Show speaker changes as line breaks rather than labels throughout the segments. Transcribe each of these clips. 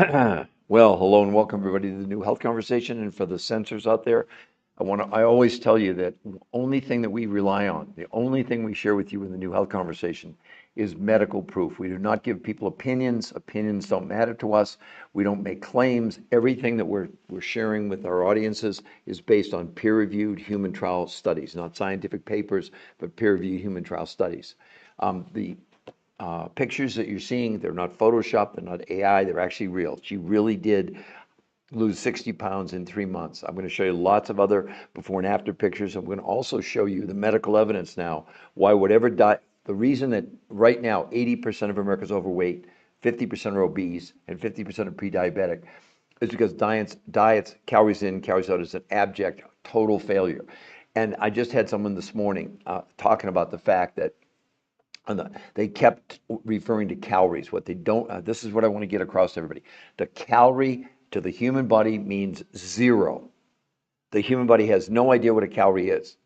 Well, hello and welcome everybody to the new health conversation. And for the censors out there, I always tell you that the only thing that we rely on, the only thing we share with you in the new health conversation is medical proof. We do not give people opinions. Opinions don't matter to us. We don't make claims. Everything that we're sharing with our audiences is based on peer-reviewed human trial studies, not scientific papers, but peer-reviewed human trial studies. The pictures that you're seeing, they're not Photoshop, they're not AI, they're actually real. She really did lose 60 pounds in 3 months. I'm going to show you lots of other before and after pictures. I'm going to also show you the medical evidence now, why whatever diet, the reason that right now 80% of Americans overweight, 50% are obese, and 50% are pre-diabetic is because diets, calories in, calories out is an abject, total failure. And I just had someone this morning talking about the fact that they kept referring to calories. What they don't, this is what I want to get across to everybody. The calorie to the human body means zero. The human body has no idea what a calorie is.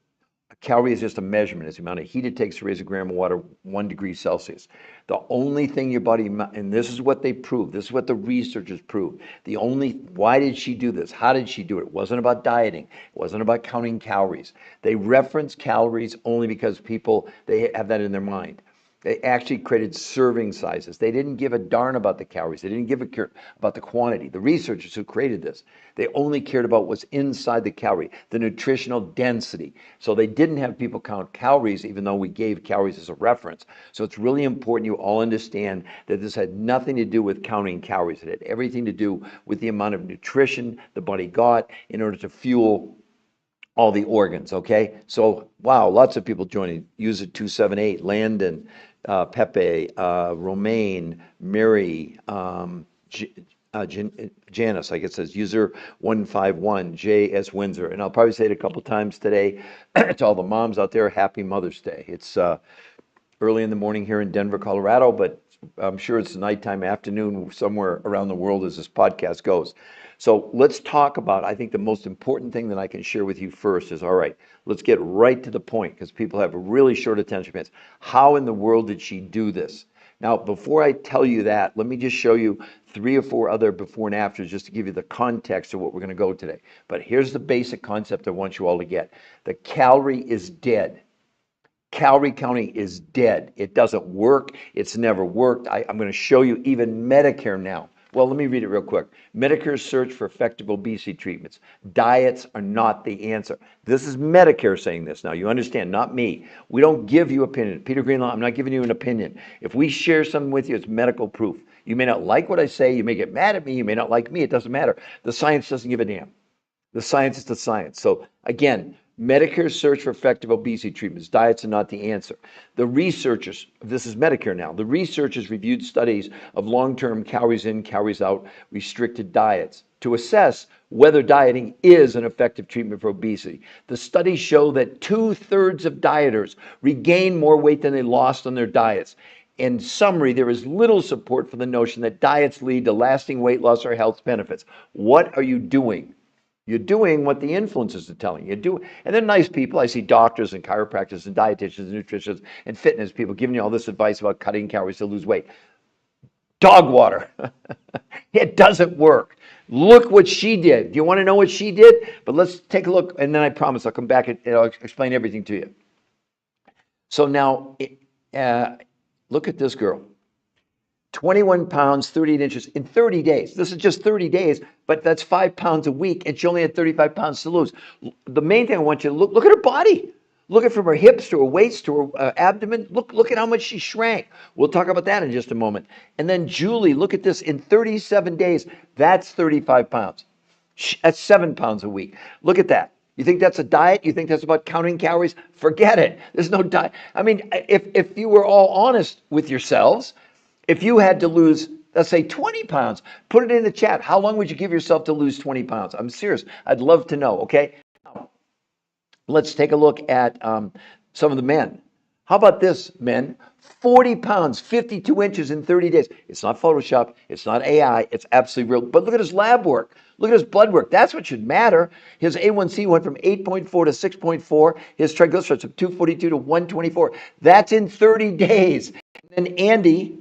A calorie is just a measurement. It's the amount of heat it takes to raise a gram of water 1 degree Celsius. The only thing your body, and this is what they prove, this is what the researchers prove. Why did she do this? How did she do it? It wasn't about dieting. It wasn't about counting calories. They reference calories only because people, they have that in their mind. They actually created serving sizes. They didn't give a darn about the calories. They didn't give a care about the quantity. The researchers who created this, they only cared about what's inside the calorie, the nutritional density. So they didn't have people count calories, even though we gave calories as a reference. So it's really important you all understand that this had nothing to do with counting calories. It had everything to do with the amount of nutrition the body got in order to fuel all the organs, okay? So, wow, lots of people joining. User 278, Landon, Pepe, Romaine, Mary, Janice, like it says, user 151, J.S. Windsor. And I'll probably say it a couple times today to all the moms out there, happy Mother's Day. It's early in the morning here in Denver, Colorado, but I'm sure it's nighttime, afternoon, somewhere around the world as this podcast goes. So let's talk about, I think the most important thing that I can share with you first is, all right, let's get right to the point because people have a really short attention spans. How in the world did she do this? Now, before I tell you that, let me just show you 3 or 4 other before and afters just to give you the context of what we're going to go today. But here's the basic concept I want you all to get. The calorie is dead. Calorie counting is dead. It doesn't work. It's never worked. I'm going to show you even Medicare now. Well, let me read it real quick. Medicare's search for effective obesity treatments. Diets are not the answer. This is Medicare saying this now. You understand, not me. We don't give you opinion. Peter Greenlaw, I'm not giving you an opinion. If we share something with you, it's medical proof. You may not like what I say. You may get mad at me. You may not like me. It doesn't matter. The science doesn't give a damn. The science is the science. So again, Medicare's search for effective obesity treatments. Diets are not the answer. The researchers, this is Medicare now, the researchers reviewed studies of long-term calories in, calories out restricted diets to assess whether dieting is an effective treatment for obesity. The studies show that 2/3 of dieters regain more weight than they lost on their diets. In summary, there is little support for the notion that diets lead to lasting weight loss or health benefits. What are you doing? You're doing what the influencers are telling you. And they're nice people. I see doctors and chiropractors and dietitians and nutritionists and fitness people giving you all this advice about cutting calories to lose weight. Dog water. It doesn't work. Look what she did. Do you want to know what she did? But let's take a look, and then I promise I'll come back and I'll explain everything to you. So now, look at this girl. 21 pounds, 38 inches in 30 days. This is just 30 days, but that's 5 pounds a week, and she only had 35 pounds to lose. The main thing I want you to look at her body. Look at from her hips to her waist to her abdomen. Look at how much she shrank. We'll talk about that in just a moment. And then Julie, look at this. In 37 days, that's 35 pounds. That's 7 pounds a week. Look at that. You think that's a diet? You think that's about counting calories? Forget it. There's no diet. I mean, if you were all honest with yourselves, if you had to lose, let's say 20 pounds, put it in the chat. How long would you give yourself to lose 20 pounds? I'm serious. I'd love to know, okay? Now, let's take a look at some of the men. How about this, men? 40 pounds, 52 inches in 30 days. It's not Photoshop. It's not AI. It's absolutely real. But look at his lab work. Look at his blood work. That's what should matter. His A1C went from 8.4 to 6.4. His triglycerides from 242 to 124. That's in 30 days. And then Andy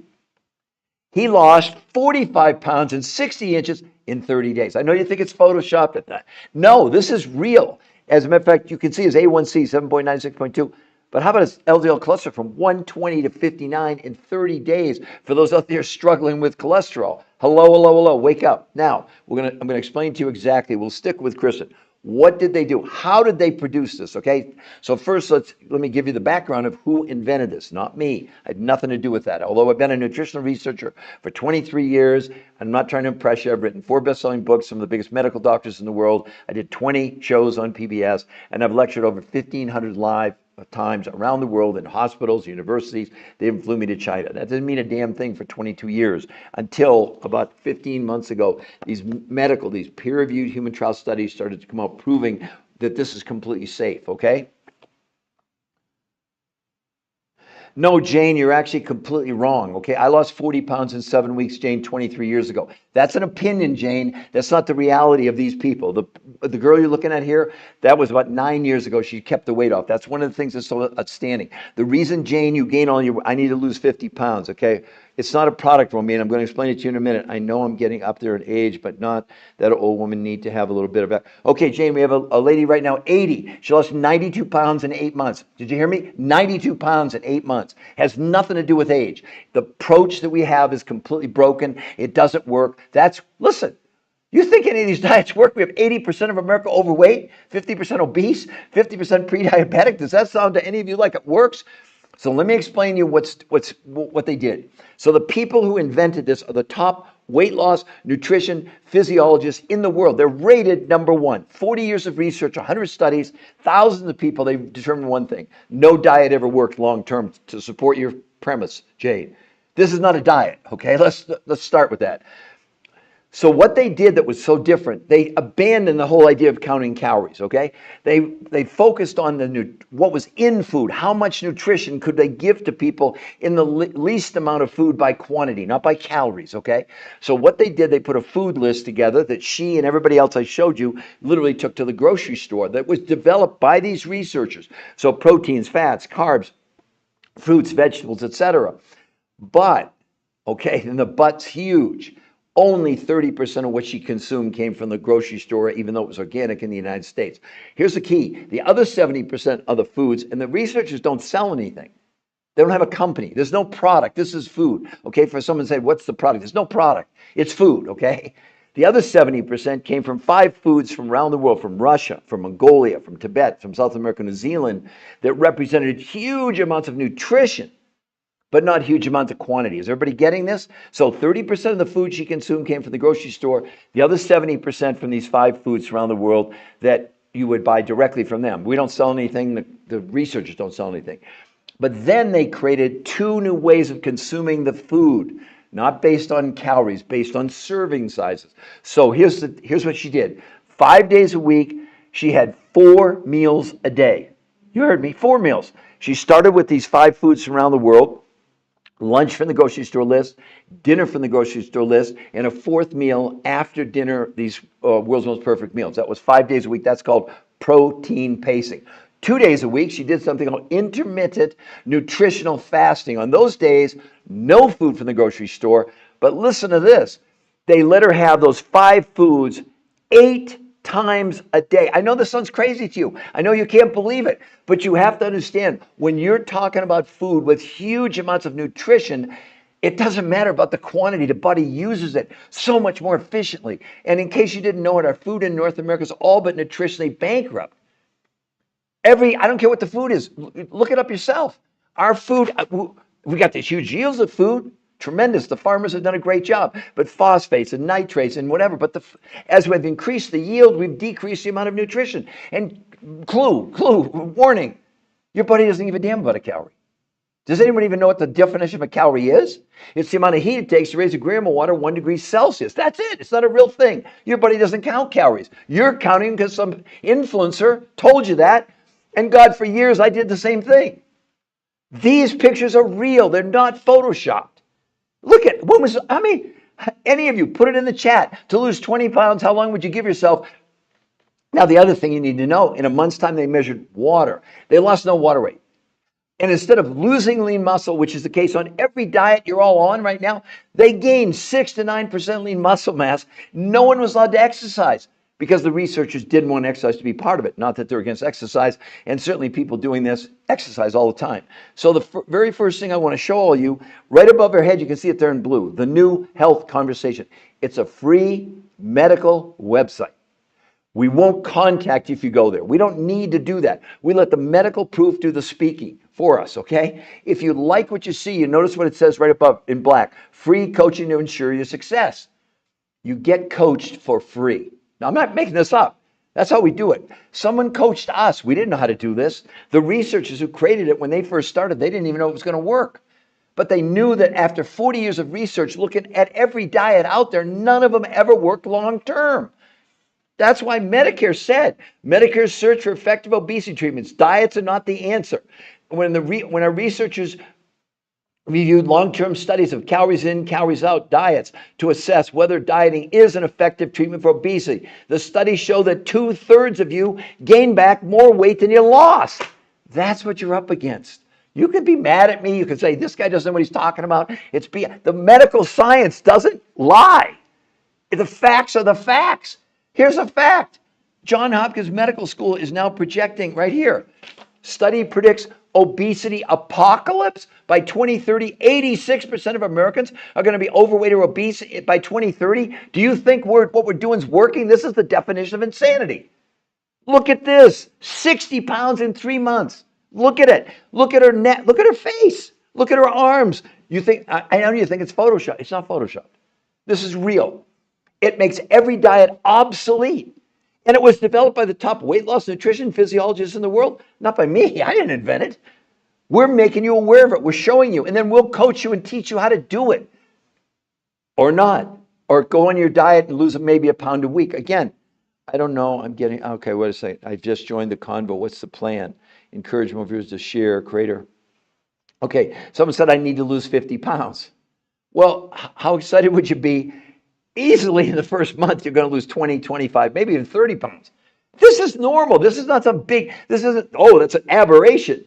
He lost 45 pounds and 60 inches in 30 days. I know you think it's photoshopped at that. No, this is real. As a matter of fact, you can see his A1C 7.9, 6.2. But how about his LDL cholesterol from 120 to 59 in 30 days for those out there struggling with cholesterol? Hello, hello, hello. Wake up. Now, I'm gonna explain to you exactly. We'll stick with Kristen. What did they do? How did they produce this? Okay. So first, let me give you the background of who invented this. Not me. I had nothing to do with that. Although I've been a nutritional researcher for 23 years, I'm not trying to impress you. I've written 4 best-selling books, some of the biggest medical doctors in the world. I did 20 shows on PBS, and I've lectured over 1,500 live times around the world in hospitals, universities. They even flew me to China. That didn't mean a damn thing for 22 years until about 15 months ago. These peer-reviewed human trial studies started to come out proving that this is completely safe, okay? No, Jane, you're actually completely wrong. Okay, I lost 40 pounds in 7 weeks, Jane, 23 years ago. That's an opinion, Jane. That's not the reality of these people. The girl you're looking at here, that was about 9 years ago. She kept the weight off. That's one of the things that's so outstanding. The reason, Jane, you gain all your, I need to lose 50 pounds, okay? It's not a product, Romaine. I'm going to explain it to you in a minute. I know I'm getting up there in age, but not that an old woman need to have a little bit of that. Okay, Jane, we have a lady right now, 80. She lost 92 pounds in 8 months. Did you hear me? 92 pounds in 8 months. Has nothing to do with age. The approach that we have is completely broken. It doesn't work. Listen, you think any of these diets work? We have 80% of America overweight, 50% obese, 50% pre-diabetic. Does that sound to any of you like it works? So let me explain to you what they did. So the people who invented this are the top weight loss, nutrition, physiologists in the world. They're rated #1. 40 years of research, 100 studies, thousands of people. They've determined one thing. No diet ever worked long term to support your premise, Jade. This is not a diet, okay? Let's start with that. So what they did that was so different, they abandoned the whole idea of counting calories, okay? They focused on what was in food. How much nutrition could they give to people in the least amount of food by quantity, not by calories, okay? So what they did, they put a food list together that she and everybody else I showed you literally took to the grocery store that was developed by these researchers. So proteins, fats, carbs, fruits, vegetables, etc. But, okay, and the but's huge. Only 30% of what she consumed came from the grocery store, even though it was organic in the United States. Here's the key. The other 70% of the foods, and the researchers don't sell anything. They don't have a company. There's no product. This is food. Okay, for someone to say, what's the product? There's no product. It's food, okay? The other 70% came from 5 foods from around the world, from Russia, from Mongolia, from Tibet, from South America, New Zealand, that represented huge amounts of nutrition, but not huge amounts of quantity. Is everybody getting this? So 30% of the food she consumed came from the grocery store. The other 70% from these 5 foods around the world that you would buy directly from them. We don't sell anything. The researchers don't sell anything. But then they created 2 new ways of consuming the food, not based on calories, based on serving sizes. So here's what she did. 5 days a week, she had 4 meals a day. You heard me, 4 meals. She started with these 5 foods from around the world. Lunch from the grocery store list, dinner from the grocery store list, and a 4th meal after dinner, these world's most perfect meals. That was 5 days a week. That's called protein pacing. 2 days a week, she did something called intermittent nutritional fasting. On those days, no food from the grocery store, but listen to this. They let her have those 5 foods 8 times a day. I know this sounds crazy to you. I know you can't believe it, but you have to understand when you're talking about food with huge amounts of nutrition, it doesn't matter about the quantity. The body uses it so much more efficiently. And in case you didn't know it, our food in North America is all but nutritionally bankrupt. I don't care what the food is. Look it up yourself. Our food, we got these huge yields of food. Tremendous. The farmers have done a great job. But phosphates and nitrates and whatever. But as we've increased the yield, we've decreased the amount of nutrition. And warning, your body doesn't give a damn about a calorie. Does anyone even know what the definition of a calorie is? It's the amount of heat it takes to raise a gram of water 1 degree Celsius. That's it. It's not a real thing. Your body doesn't count calories. You're counting because some influencer told you that. And God, for years, I did the same thing. These pictures are real. They're not photoshopped. Look at, any of you, put it in the chat. To lose 20 pounds, how long would you give yourself? Now, the other thing you need to know, in a month's time, they measured water. They lost no water weight. And instead of losing lean muscle, which is the case on every diet you're all on right now, they gained 6 to 9% lean muscle mass. No one was allowed to exercise because the researchers didn't want exercise to be part of it. Not that they're against exercise, and certainly people doing this exercise all the time. So the very first thing I want to show all you, right above our head, you can see it there in blue, the New Health Conversation. It's a free medical website. We won't contact you if you go there. We don't need to do that. We let the medical proof do the speaking for us, okay? If you like what you see, you notice what it says right above in black. Free coaching to ensure your success. You get coached for free. Now, I'm not making this up. That's how we do it. Someone coached us. We didn't know how to do this. The researchers who created it, when they first started, they didn't even know it was going to work. But they knew that after 40 years of research, looking at every diet out there, none of them ever worked long term. That's why Medicare said, Medicare search for effective obesity treatments. Diets are not the answer. When our researchers reviewed long-term studies of calories in, calories out diets to assess whether dieting is an effective treatment for obesity, the studies show that 2/3 of you gain back more weight than you lost. That's what you're up against. You could be mad at me. You could say, this guy doesn't know what he's talking about. The medical science doesn't lie. The facts are the facts. Here's a fact. Johns Hopkins Medical School is now projecting right here. Study predicts obesity apocalypse by 2030. 86% of Americans are going to be overweight or obese by 2030. Do you think what we're doing is working? This is the definition of insanity. Look at this. 60 pounds in 3 months. Look at it. Look at her neck. Look at her face. Look at her arms. I know you think it's Photoshop. It's not Photoshop. This is real. It makes every diet obsolete. And it was developed by the top weight loss nutrition physiologists in the world. Not by me. I didn't invent it. We're making you aware of it. We're showing you. And then we'll coach you and teach you how to do it. Or not. Or go on your diet and lose maybe a pound a week. Again, I don't know. Okay, wait a second. I just joined the convo. What's the plan? Encourage more viewers to share, creator. Okay, someone said I need to lose 50 pounds. Well, how excited would you be? Easily in the first month, you're going to lose 20, 25, maybe even 30 pounds. This is normal. This is not some big, that's an aberration.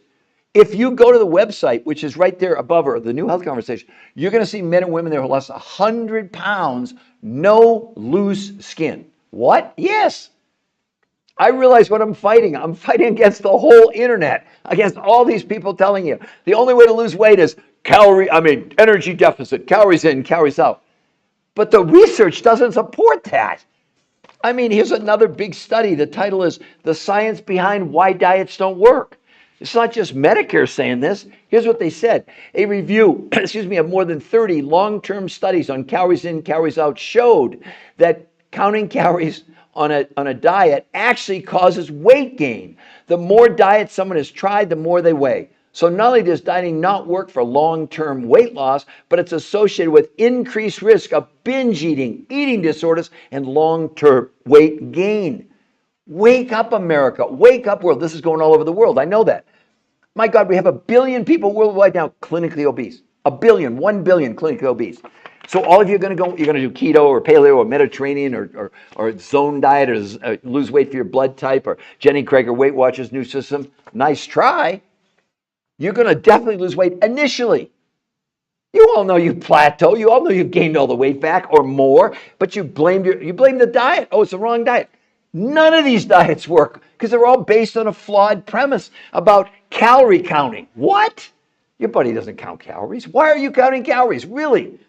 If you go to the website, which is right there above her, the New Health Conversation, you're going to see men and women there who lost 100 pounds, no loose skin. What? Yes. I realize what I'm fighting. I'm fighting against the whole internet, against all these people telling you the only way to lose weight is energy deficit, calories in, calories out. But the research doesn't support that. Here's another big study. The title is The Science Behind Why Diets Don't Work. It's not just Medicare saying this. Here's what they said. A review, of more than 30 long-term studies on calories in, calories out showed that counting calories on a diet actually causes weight gain. The more diets someone has tried, the more they weigh. So not only does dieting not work for long-term weight loss, but it's associated with increased risk of binge eating, eating disorders, and long-term weight gain. Wake up, America. Wake up, world. This is going all over the world. I know that. My God, we have 1 billion people worldwide now clinically obese. 1 billion, 1 billion clinically obese. So all of you are going to do keto or paleo or Mediterranean or zone diet or lose weight for your blood type or Jenny Craig or Weight Watchers new system. Nice try. You're going to definitely lose weight initially. You all know you plateau. You all know you've gained all the weight back or more, but you blame the diet. Oh, it's the wrong diet. None of these diets work because they're all based on a flawed premise about calorie counting. What? Your buddy doesn't count calories. Why are you counting calories? Really?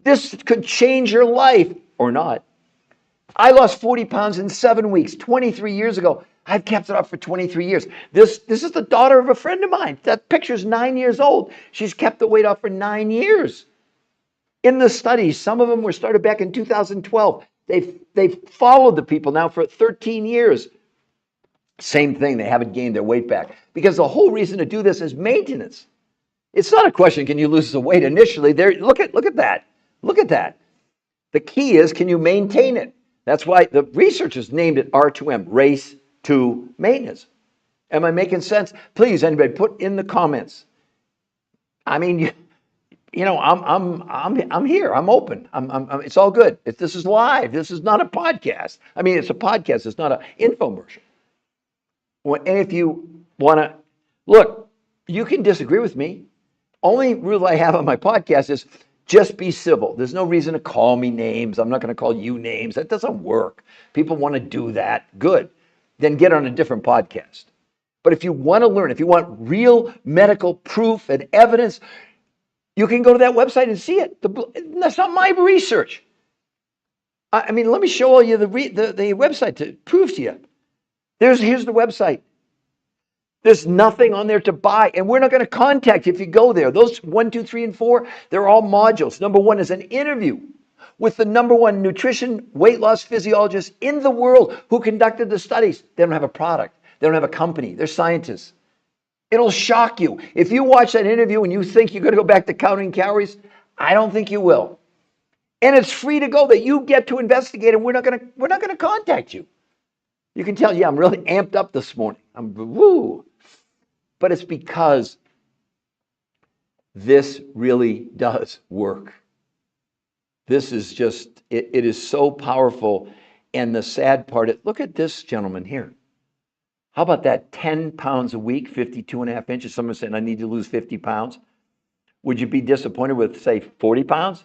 This could change your life or not. I lost 40 pounds in 7 weeks, 23 years ago. I've kept it up for 23 years. This is the daughter of a friend of mine. That picture's 9 years old. She's kept the weight off for 9 years. In the studies, some of them were started back in 2012. They've followed the people now for 13 years. Same thing, they haven't gained their weight back. Because the whole reason to do this is maintenance. It's not a question, can you lose the weight initially? Look at that. Look at that. The key is, can you maintain it? That's why the researchers named it R2M, race to maintenance. Am I making sense? Please, anybody, put in the comments. I'm here. I'm open. It's all good. This is live. This is not a podcast. It's a podcast. It's not an infomercial. And if you want to look, You can disagree with me. Only rule I have on my podcast is just be civil. There's no reason to call me names. I'm not going to call you names. That doesn't work. People want to do that. Good. Then get on a different podcast. But if you want to learn, if you want real medical proof and evidence, you can go to that website and see it. That's not my research. I mean, let me show you the website to prove to you. Here's the website. There's nothing on there to buy, and we're not going to contact you if you go there. Those 1, 2, 3, and 4, they're all modules. Number 1 is an interview with the number 1 nutrition weight loss physiologist in the world who conducted the studies. They don't have a product. They don't have a company. They're scientists. It'll shock you. If you watch that interview and you think you're going to go back to counting calories, I don't think you will. And it's free to go, that you get to investigate, and we're not going to contact you. You can tell, yeah, I'm really amped up this morning. Woo. But it's because this really does work. This is just, it is so powerful. And the sad part, look at this gentleman here. How about that? 10 pounds a week, 52.5 inches. Someone saying, I need to lose 50 pounds. Would you be disappointed with, say, 40 pounds?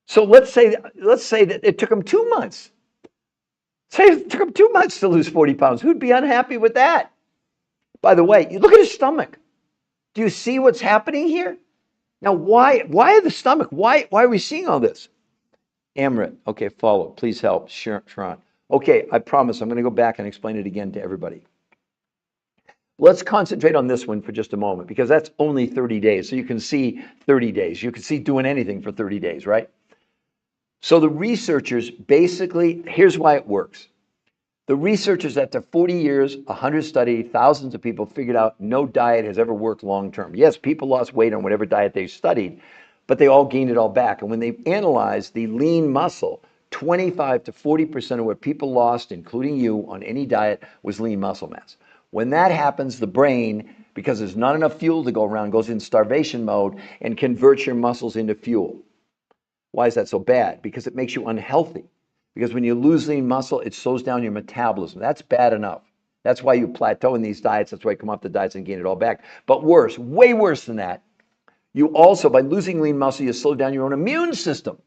So let's say that it took him 2 months. Say it took him 2 months to lose 40 pounds. Who'd be unhappy with that? By the way, you look at his stomach. Do you see what's happening here? Now, why the stomach? Why are we seeing all this? Amrit, okay, follow. Please help. Sharon. Okay, I promise I'm going to go back and explain it again to everybody. Let's concentrate on this one for just a moment, because that's only 30 days. So you can see 30 days. You can see doing anything for 30 days, right? So the researchers basically, here's why it works. The researchers, after 40 years, 100 studies, thousands of people, figured out no diet has ever worked long term. Yes, people lost weight on whatever diet they studied, but they all gained it all back. And when they analyzed the lean muscle, 25 to 40% of what people lost, including you, on any diet was lean muscle mass. When that happens, the brain, because there's not enough fuel to go around, goes in starvation mode and converts your muscles into fuel. Why is that so bad? Because it makes you unhealthy. Because when you lose lean muscle, it slows down your metabolism. That's bad enough. That's why you plateau in these diets. That's why you come off the diets and gain it all back. But worse, way worse than that, you also, by losing lean muscle, you slow down your own immune system.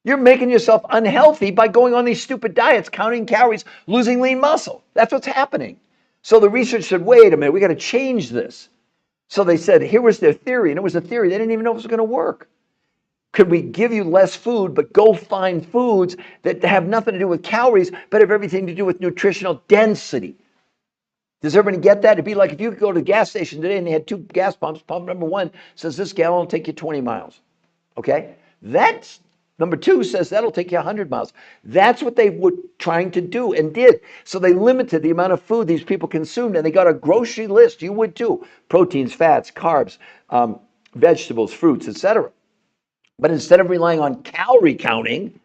You're making yourself unhealthy by going on these stupid diets, counting calories, losing lean muscle. That's what's happening. So the research said, wait a minute, we got to change this. So they said, here was their theory, and it was a theory. They didn't even know if it was going to work. Could we give you less food, but go find foods that have nothing to do with calories, but have everything to do with nutritional density? Does everybody get that? It'd be like if you could go to the gas station today and they had 2 gas pumps. Pump number 1 says this gallon will take you 20 miles. Okay? That's number 2 says that'll take you 100 miles. That's what they were trying to do and did. So they limited the amount of food these people consumed, and they got a grocery list. You would too. Proteins, fats, carbs, vegetables, fruits, etc. But instead of relying on calorie counting,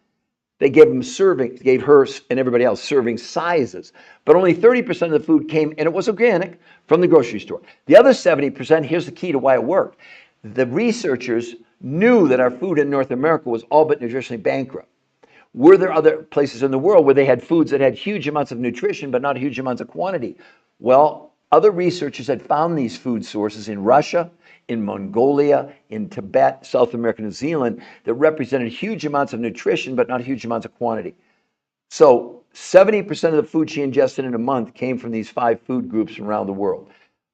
they gave her and everybody else serving sizes. But only 30% of the food came, and it was organic, from the grocery store. The other 70%, here's the key to why it worked. The researchers knew that our food in North America was all but nutritionally bankrupt. Were there other places in the world where they had foods that had huge amounts of nutrition, but not huge amounts of quantity? Well, other researchers had found these food sources in Russia, in Mongolia, in Tibet, South America, New Zealand, that represented huge amounts of nutrition, but not huge amounts of quantity. So 70% of the food she ingested in a month came from these 5 food groups around the world.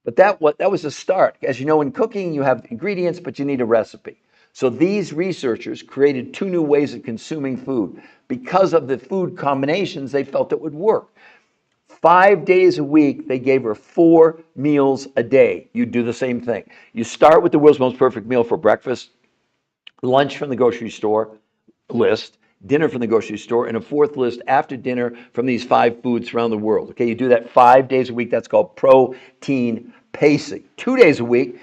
But that was a start. As you know, in cooking, you have ingredients, but you need a recipe. So these researchers created 2 new ways of consuming food. Because of the food combinations, they felt it would work. 5 days a week, they gave her 4 meals a day. You do the same thing. You start with the world's most perfect meal for breakfast, lunch from the grocery store list, dinner from the grocery store, and a 4th list after dinner from these 5 foods around the world. Okay, you do that 5 days a week. That's called protein pacing. 2 days a week.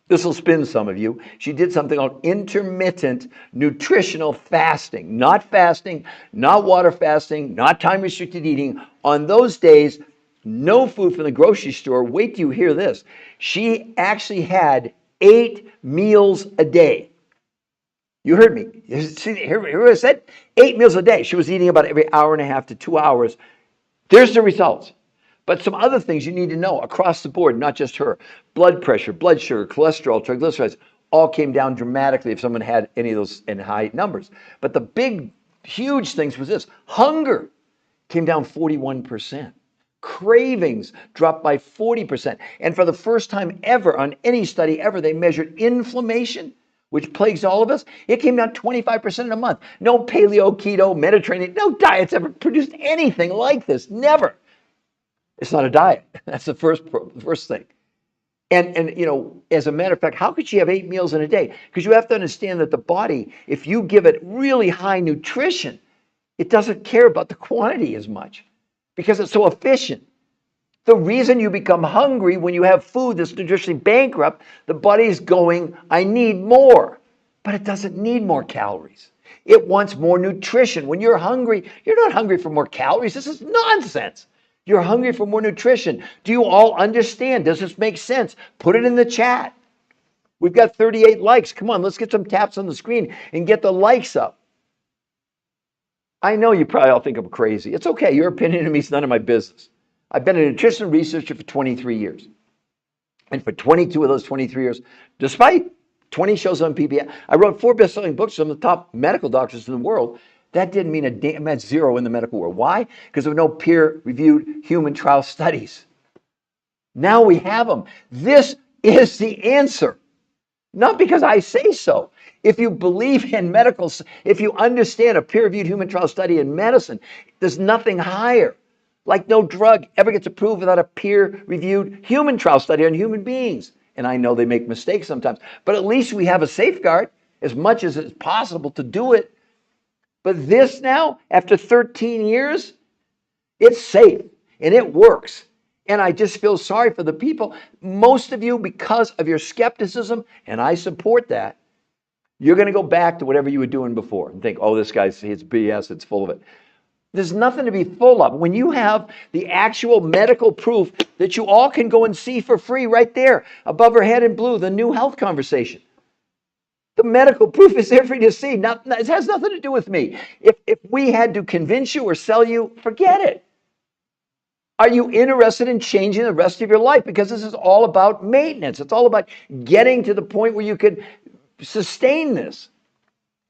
This will spin some of you. She did something called intermittent nutritional fasting. Not fasting, not water fasting, not time-restricted eating. On those days, no food from the grocery store. Wait till you hear this. She actually had 8 meals a day. You heard me. Hear what I said? 8 meals a day. She was eating about every hour and a half to 2 hours. There's the results. But some other things you need to know across the board, not just her. Blood pressure, blood sugar, cholesterol, triglycerides, all came down dramatically if someone had any of those in high numbers. But the big, huge things was this. Hunger came down 41%. Cravings dropped by 40%. And for the first time ever on any study ever, they measured inflammation, which plagues all of us. It came down 25% in a month. No paleo, keto, Mediterranean, no diets ever produced anything like this. Never. It's not a diet. That's the first thing. And as a matter of fact, how could she have 8 meals in a day? Because you have to understand that the body, if you give it really high nutrition, it doesn't care about the quantity as much because it's so efficient. The reason you become hungry when you have food that's nutritionally bankrupt, the body's going, I need more. But it doesn't need more calories. It wants more nutrition. When you're hungry, you're not hungry for more calories. This is nonsense. You're hungry for more nutrition. Do you all understand? Does this make sense? Put it in the chat. We've got 38 likes. Come on, let's get some taps on the screen and get the likes up. I know you probably all think I'm crazy. It's okay. Your opinion to me is none of my business. I've been a nutrition researcher for 23 years. And for 22 of those 23 years, despite 20 shows on PBS, I wrote 4 best-selling books from the top medical doctors in the world. That didn't mean a damn, that's zero in the medical world. Why? Because there were no peer-reviewed human trial studies. Now we have them. This is the answer. Not because I say so. If you believe in medical, if you understand a peer-reviewed human trial study in medicine, there's nothing higher. Like no drug ever gets approved without a peer-reviewed human trial study on human beings. And I know they make mistakes sometimes, but at least we have a safeguard as much as it's possible to do it. But this now, after 13 years, it's safe and it works. And I just feel sorry for the people. Most of you, because of your skepticism, and I support that, you're going to go back to whatever you were doing before and think, oh, this guy's, it's BS, it's full of it. There's nothing to be full of. When you have the actual medical proof that you all can go and see for free right there, above her head in blue, the new health conversation. The medical proof is there for you to see. It has nothing to do with me. If we had to convince you or sell you, forget it. Are you interested in changing the rest of your life? Because this is all about maintenance. It's all about getting to the point where you can sustain this.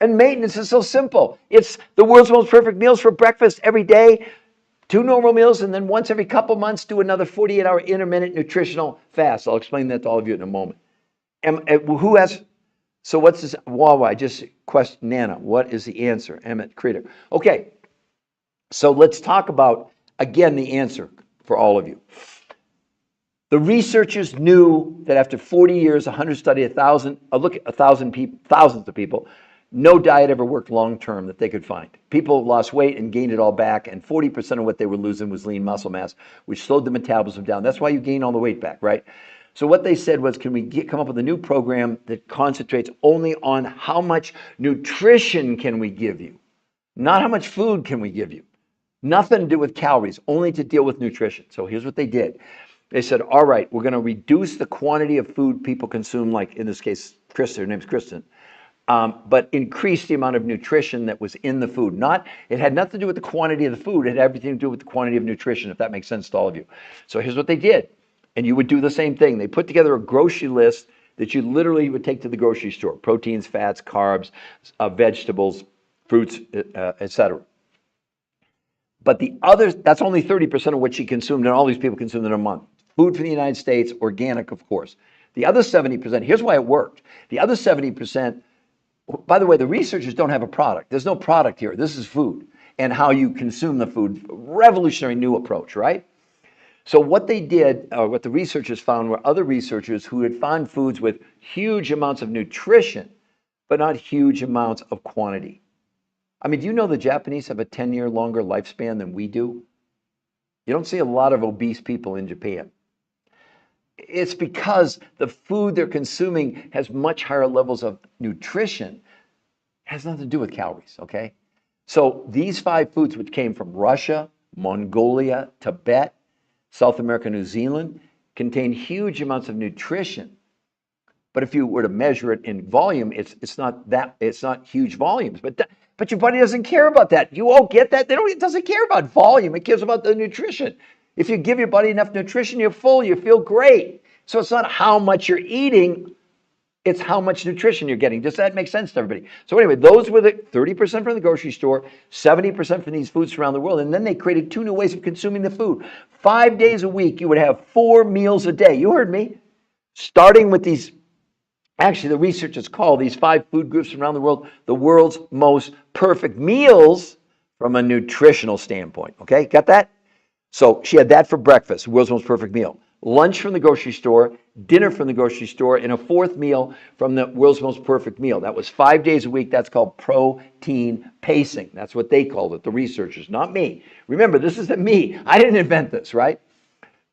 And maintenance is so simple. It's the world's most perfect meals for breakfast every day, 2 normal meals, and then once every couple months, do another 48-hour intermittent nutritional fast. I'll explain that to all of you in a moment. And who has... So what's this? Wow, I just questioned Nana. What is the answer? Emmett Creator. Okay, so let's talk about, again, the answer for all of you. The researchers knew that after 40 years, 100 studied 1,000, look at 1,000 people, thousands of people, no diet ever worked long-term that they could find. People lost weight and gained it all back, and 40% of what they were losing was lean muscle mass, which slowed the metabolism down. That's why you gain all the weight back, right? So what they said was, can we come up with a new program that concentrates only on how much nutrition can we give you? Not how much food can we give you. Nothing to do with calories, only to deal with nutrition. So here's what they did. They said, all right, we're going to reduce the quantity of food people consume, like in this case, Kristen, her name's Kristen, but increase the amount of nutrition that was in the food. It had nothing to do with the quantity of the food. It had everything to do with the quantity of nutrition, if that makes sense to all of you. So here's what they did. And you would do the same thing. They put together a grocery list that you literally would take to the grocery store. Proteins, fats, carbs, vegetables, fruits, etc. But that's only 30% of what she consumed, and all these people consumed in a month. Food for the United States, organic, of course. The other 70%, here's why it worked. The other 70%, by the way, the researchers don't have a product. There's no product here. This is food and how you consume the food. Revolutionary new approach, right? So what they did, what the researchers found, were other researchers who had found foods with huge amounts of nutrition, but not huge amounts of quantity. I mean, do you know the Japanese have a 10-year longer lifespan than we do? You don't see a lot of obese people in Japan. It's because the food they're consuming has much higher levels of nutrition. It has nothing to do with calories, okay? So these 5 foods, which came from Russia, Mongolia, Tibet, South America, New Zealand, contain huge amounts of nutrition. But if you were to measure it in volume, it's not huge volumes. But your body doesn't care about that. You all get that? It doesn't care about volume. It cares about the nutrition. If you give your body enough nutrition, you're full, you feel great. So it's not how much you're eating, it's how much nutrition you're getting. Does that make sense to everybody? So anyway, those were the 30% from the grocery store, 70% from these foods around the world. And then they created 2 new ways of consuming the food. 5 days a week, you would have 4 meals a day. You heard me. Starting with these, actually the researchers call these 5 food groups around the world's most perfect meals from a nutritional standpoint. Okay, got that? So she had that for breakfast, the world's most perfect meal. Lunch from the grocery store, dinner from the grocery store, and a 4th meal from the world's most perfect meal. That was 5 days a week. That's called protein pacing. That's what they called it, the researchers, not me. Remember, this isn't me. I didn't invent this, right?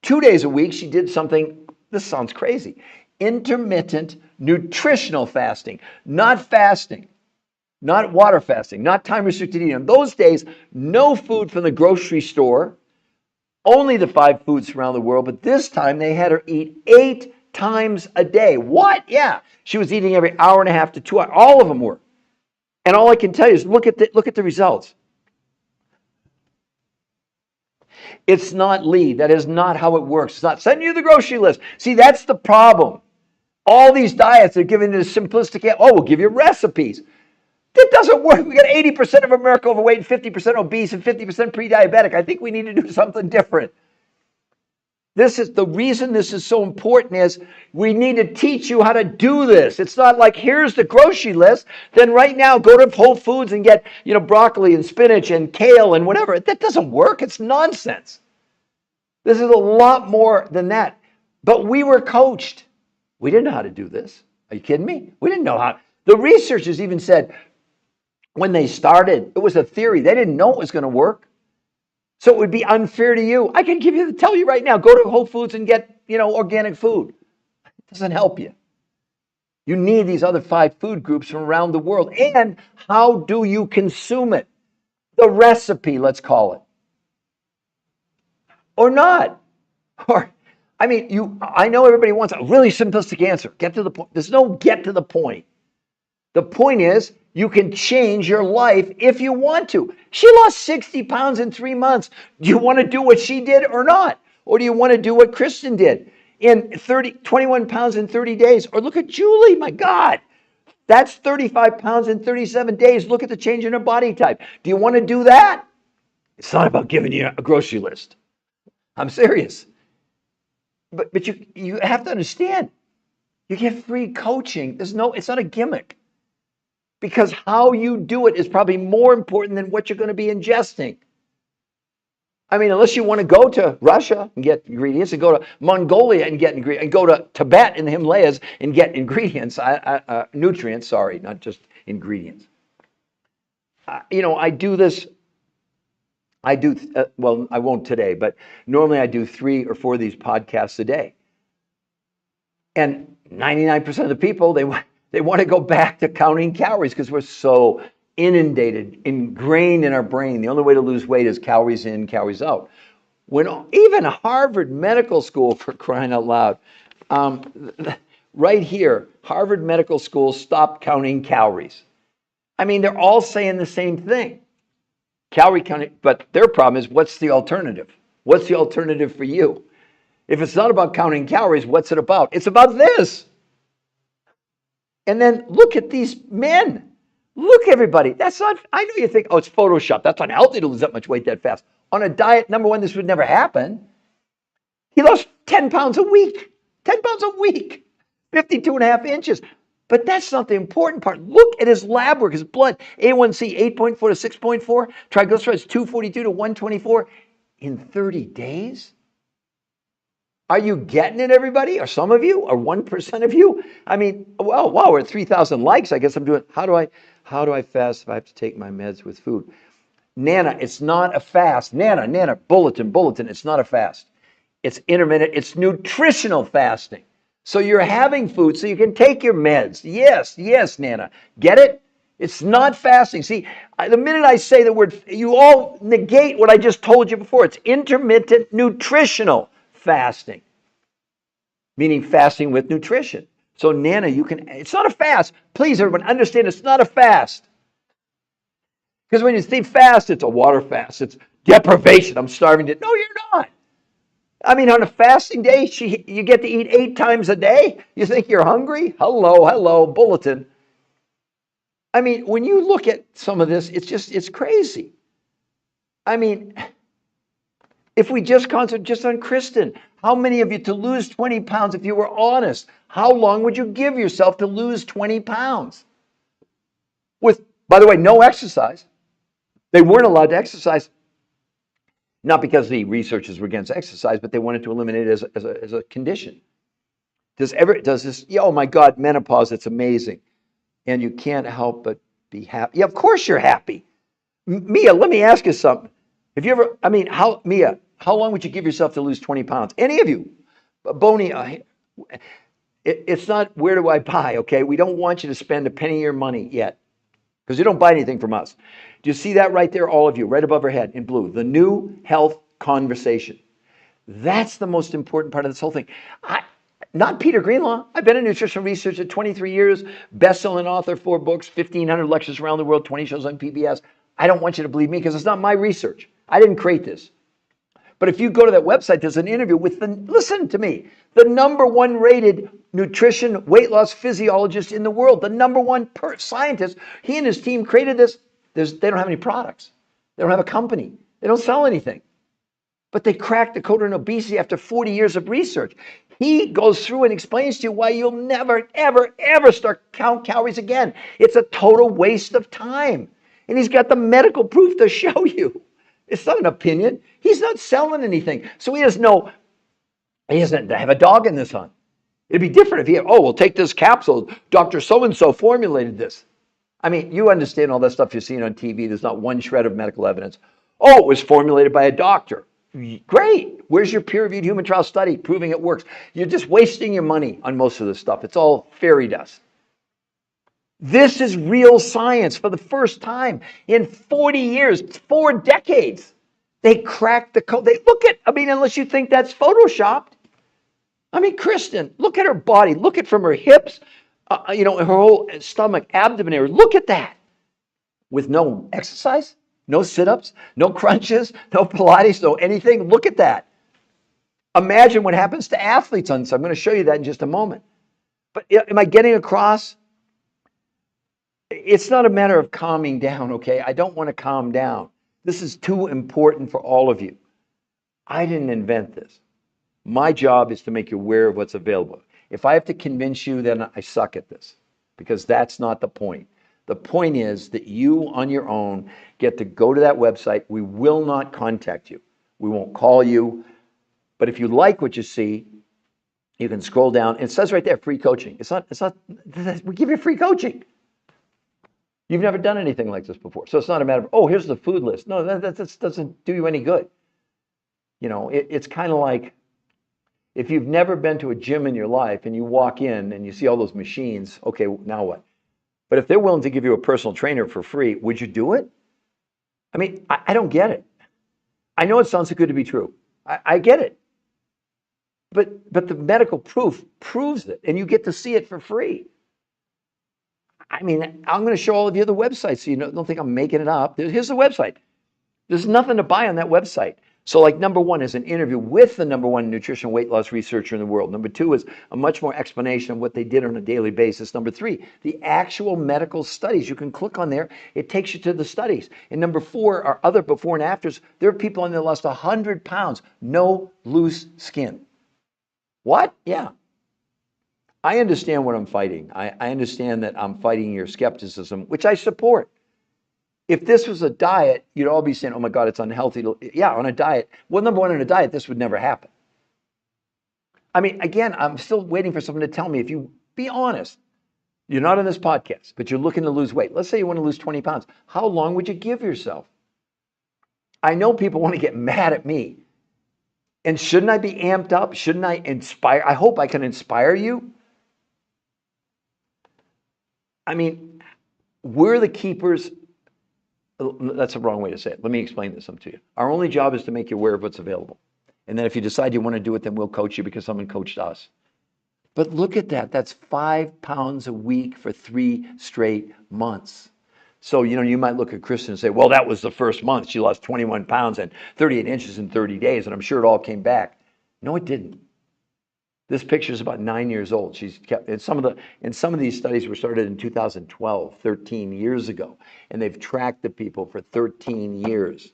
2 days a week, she did something, this sounds crazy, intermittent nutritional fasting, not fasting. Not water fasting, not time-restricted eating. On those days, no food from the grocery store, only the 5 foods around the world, but this time they had her eat 8 times a day. What? Yeah. She was eating every hour and a half to 2 hours. All of them were. And all I can tell you is look at the results. It's not lead. That is not how it works. It's not sending you the grocery list. See, that's the problem. All these diets are giving you the simplistic, we'll give you recipes. That doesn't work. We got 80% of America overweight and 50% obese and 50% pre-diabetic. I think we need to do something different. This is the reason this is so important is we need to teach you how to do this. It's not like here's the grocery list, then right now go to Whole Foods and get, broccoli and spinach and kale and whatever. That doesn't work. It's nonsense. This is a lot more than that. But we were coached. We didn't know how to do this. Are you kidding me? We didn't know how. The researchers even said when they started, it was a theory. They didn't know it was going to work. So it would be unfair to you. I can tell you right now, go to Whole Foods and get, organic food. It doesn't help you. You need these other 5 food groups from around the world. And how do you consume it? The recipe, let's call it. Or not. I know everybody wants a really simplistic answer. Get to the point. There's no get to the point. The point is, you can change your life if you want to. She lost 60 pounds in 3 months. Do you want to do what she did or not? Or do you want to do what Kristen did in 21 pounds in 30 days? Or look at Julie, my God. That's 35 pounds in 37 days. Look at the change in her body type. Do you want to do that? It's not about giving you a grocery list. I'm serious. But you have to understand, you get free coaching. It's not a gimmick. Because how you do it is probably more important than what you're going to be ingesting. Unless you want to go to Russia and get ingredients, and go to Mongolia and get ingredients, and go to Tibet in the Himalayas and get ingredients, nutrients, sorry, not just ingredients. I do this. I won't today, but normally I do 3 or 4 of these podcasts a day. And 99% of the people, they want to go back to counting calories because we're so inundated, ingrained in our brain. The only way to lose weight is calories in, calories out. When even Harvard Medical School, for crying out loud, right here, Harvard Medical School stopped counting calories. They're all saying the same thing. Calorie counting, but their problem is, what's the alternative? What's the alternative for you? If it's not about counting calories, what's it about? It's about this. And then look at these men. Look, everybody. That's not, I know you think, it's Photoshop. That's unhealthy to lose that much weight that fast. On a diet, number one, this would never happen. He lost 10 pounds a week. 10 pounds a week. 52 and a half inches. But that's not the important part. Look at his lab work, his blood. A1C 8.4 to 6.4. Triglycerides 242 to 124 in 30 days. Are you getting it, everybody? Or some of you? Or 1% of you? Wow, we're at 3,000 likes. I guess I'm doing, how do I fast if I have to take my meds with food? Nana, it's not a fast. Nana, bulletin, it's not a fast. It's intermittent, it's nutritional fasting. So you're having food so you can take your meds. Yes, Nana. Get it? It's not fasting. See, the minute I say the word, you all negate what I just told you before. It's intermittent nutritional fasting, meaning fasting with nutrition. So Nana, it's not a fast. Please, everyone, understand it's not a fast. Because when you say fast, it's a water fast. It's deprivation. I'm starving to. No, you're not. I mean, on a fasting day, you get to eat 8 times a day. You think you're hungry? Hello, hello, bulletin. I mean, when you look at some of this, it's crazy. I mean, if we just concentrate just on Kristen, how many of you to lose 20 pounds, if you were honest, how long would you give yourself to lose 20 pounds? With, by the way, no exercise. They weren't allowed to exercise, not because the researchers were against exercise, but they wanted to eliminate it as a condition. Does this, yeah, oh my God, menopause, it's amazing. And you can't help but be happy. Yeah, of course you're happy. Mia, let me ask you something. Have you ever, I mean, Mia, how long would you give yourself to lose 20 pounds? Any of you? Boney, it's not where do I buy, okay? We don't want you to spend a penny of your money yet because you don't buy anything from us. Do you see that right there, all of you, right above our head in blue? The new health conversation. That's the most important part of this whole thing. Not Peter Greenlaw. I've been in nutrition research at 23 years, best-selling author, 4 books, 1,500 lectures around the world, 20 shows on PBS. I don't want you to believe me because it's not my research. I didn't create this. But if you go to that website, there's an interview with listen to me, the #1 rated nutrition weight loss physiologist in the world, the #1 scientist. He and his team created this. They don't have any products. They don't have a company. They don't sell anything. But they cracked the code on obesity after 40 years of research. He goes through and explains to you why you'll never, ever, ever start count calories again. It's a total waste of time. And he's got the medical proof to show you. It's not an opinion. He's not selling anything. So he doesn't have a dog in this hunt. It'd be different if he had, oh, well, take this capsule. Dr. So-and-so formulated this. I mean, you understand all that stuff you're seeing on TV. There's not one shred of medical evidence. Oh, it was formulated by a doctor. Great. Where's your peer-reviewed human trial study proving it works? You're just wasting your money on most of this stuff. It's all fairy dust. This is real science for the first time in 40 years, 4 decades. They cracked the code. Unless you think that's photoshopped. I mean, Kristen, look at her body. Look at from her hips, her whole stomach, abdomen area. Look at that. With no exercise, no sit-ups, no crunches, no Pilates, no anything. Look at that. Imagine what happens to athletes on this. I'm going to show you that in just a moment. But am I getting across? It's not a matter of calming down, okay? I don't want to calm down. This is too important for all of you. I didn't invent this. My job is to make you aware of what's available. If I have to convince you, then I suck at this, because that's not the point. The point is that you, on your own, get to go to that website. We will not contact you. We won't call you. But if you like what you see, you can scroll down. It says right there, free coaching. It's not, we give you free coaching. You've never done anything like this before. So it's not a matter of, oh, here's the food list. No, that doesn't do you any good. It's kind of like if you've never been to a gym in your life and you walk in and you see all those machines, okay, now what? But if they're willing to give you a personal trainer for free, would you do it? I mean, I don't get it. I know it sounds too good to be true. I get it. But the medical proof proves it, and you get to see it for free. I mean, I'm going to show all of you the website so you don't think I'm making it up. Here's the website. There's nothing to buy on that website. So like #1 is an interview with the #1 nutrition weight loss researcher in the world. #2 is a much more explanation of what they did on a daily basis. #3, the actual medical studies. You can click on there. It takes you to the studies. And #4 are other before and afters. There are people on there lost 100 pounds, no loose skin. What? Yeah. I understand what I'm fighting. I understand that I'm fighting your skepticism, which I support. If this was a diet, you'd all be saying, oh my God, it's unhealthy. Yeah, on a diet. Well, #1, on a diet, this would never happen. I mean, again, I'm still waiting for someone to tell me, if you be honest, you're not on this podcast, but you're looking to lose weight. Let's say you want to lose 20 pounds. How long would you give yourself? I know people want to get mad at me. And shouldn't I be amped up? Shouldn't I inspire? I hope I can inspire you. I mean, we're the keepers. That's the wrong way to say it. Let me explain this to you. Our only job is to make you aware of what's available. And then if you decide you want to do it, then we'll coach you because someone coached us. But look at that. That's 5 pounds a week for 3 straight months. So, you might look at Kristen and say, well, that was the first month. She lost 21 pounds and 38 inches in 30 days, and I'm sure it all came back. No, it didn't. This picture is about 9 years old. She's kept, and some of these studies were started in 2012, 13 years ago, and they've tracked the people for 13 years.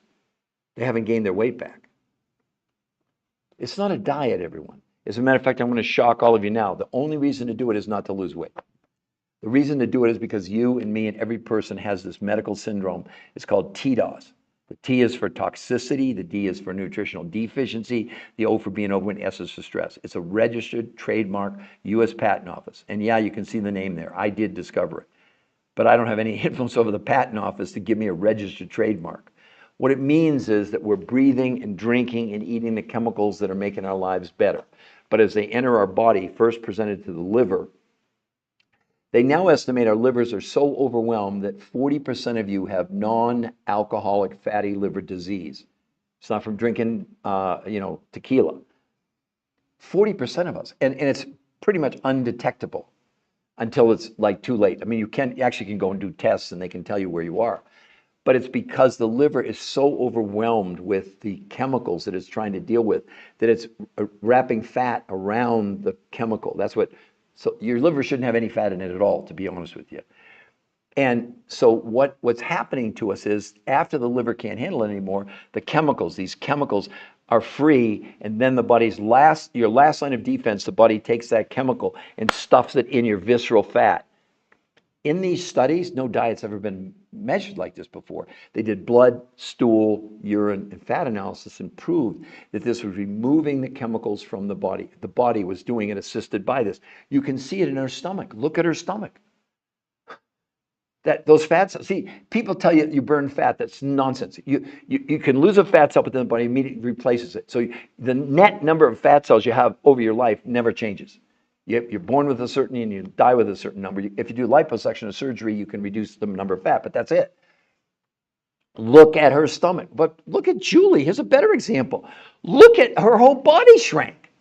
They haven't gained their weight back. It's not a diet, everyone. As a matter of fact, I'm going to shock all of you now. The only reason to do it is not to lose weight. The reason to do it is because you and me and every person has this medical syndrome. It's called TDOS. The T is for toxicity, the D is for nutritional deficiency, the O for being overweight, S is for stress. It's a registered trademark, U.S. Patent Office. And yeah, you can see the name there. I did discover it. But I don't have any influence over the Patent Office to give me a registered trademark. What it means is that we're breathing and drinking and eating the chemicals that are making our lives better. But as they enter our body, first presented to the liver, they now estimate our livers are so overwhelmed that 40% of you have non-alcoholic fatty liver disease. It's not from drinking, tequila. 40% of us, and it's pretty much undetectable until it's like too late. I mean, you actually can go and do tests, and they can tell you where you are. But it's because the liver is so overwhelmed with the chemicals that it's trying to deal with that it's wrapping fat around the chemical. So your liver shouldn't have any fat in it at all, to be honest with you. And so what's happening to us is after the liver can't handle it anymore, these chemicals are free, and then your last line of defense, the body takes that chemical and stuffs it in your visceral fat. In these studies, no diet's ever been measured like this before. They did blood, stool, urine, and fat analysis and proved that this was removing the chemicals from the body. The body was doing it assisted by this. You can see it in her stomach. Look at her stomach. Those fat cells, see, people tell you you burn fat. That's nonsense. You can lose a fat cell, but then the body immediately replaces it. So the net number of fat cells you have over your life never changes. You're born with a certain and you die with a certain number. If you do liposuction or surgery, you can reduce the number of fat, but that's it. Look at her stomach. But look at Julie. Here's a better example. Look at her whole body shrank.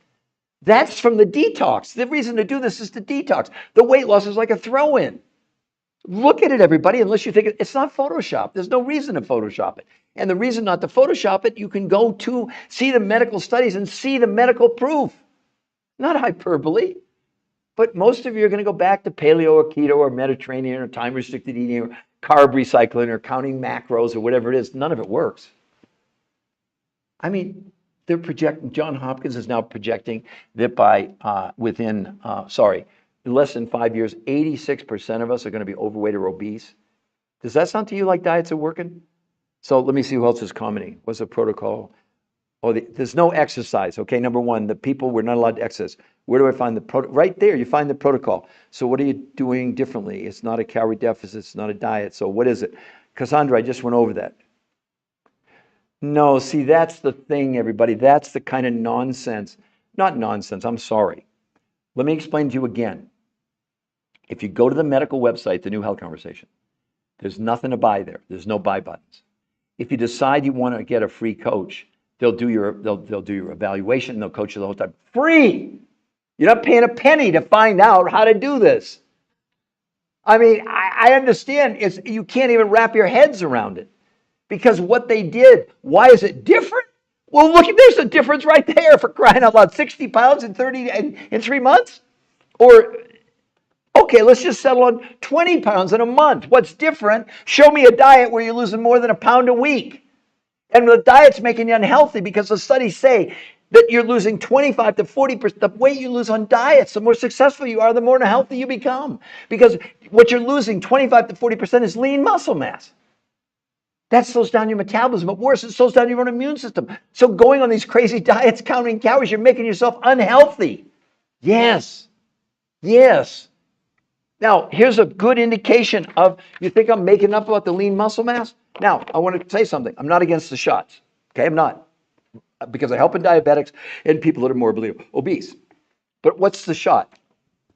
That's from the detox. The reason to do this is to detox. The weight loss is like a throw-in. Look at it, everybody, unless you think it's not Photoshop. There's no reason to Photoshop it. And the reason not to Photoshop it, you can go to see the medical studies and see the medical proof. Not hyperbole. But most of you are going to go back to paleo or keto or Mediterranean or time-restricted eating or carb recycling or counting macros or whatever it is. None of it works. I mean, they're projecting, John Hopkins is now projecting that by in less than 5 years, 86% of us are going to be overweight or obese. Does that sound to you like diets are working? So let me see who else is commenting. What's the protocol? Oh, there's no exercise. Okay, number one, the people were not allowed to exercise. Where do I find the protocol? Right there, you find the protocol. So what are you doing differently? It's not a calorie deficit. It's not a diet. So what is it? Cassandra, I just went over that. No, see, that's the thing, everybody. That's the kind of nonsense. Not nonsense, I'm sorry. Let me explain to you again. If you go to the medical website, the New Health Conversation, there's nothing to buy there. There's no buy buttons. If you decide you want to get a free coach, they'll do your evaluation and they'll coach you the whole time. Free! You're not paying a penny to find out how to do this. I mean, I understand you can't even wrap your heads around it. Because what they did, why is it different? Well, look, there's a difference right there, for crying out loud. 60 pounds in 3 months? Or, okay, let's just settle on 20 pounds in a month. What's different? Show me a diet where you're losing more than a pound a week. And the diet's making you unhealthy because the studies say that you're losing 25 to 40%. The weight you lose on diets, the more successful you are, the more unhealthy you become. Because what you're losing, 25 to 40%, is lean muscle mass. That slows down your metabolism, but worse, it slows down your own immune system. So going on these crazy diets, counting calories, you're making yourself unhealthy. Yes. Now, here's a good indication of, you think I'm making up about the lean muscle mass? Now, I want to say something. I'm not against the shots. Okay, I'm not. Because I help in diabetics and people that are morbidly obese. But what's the shot?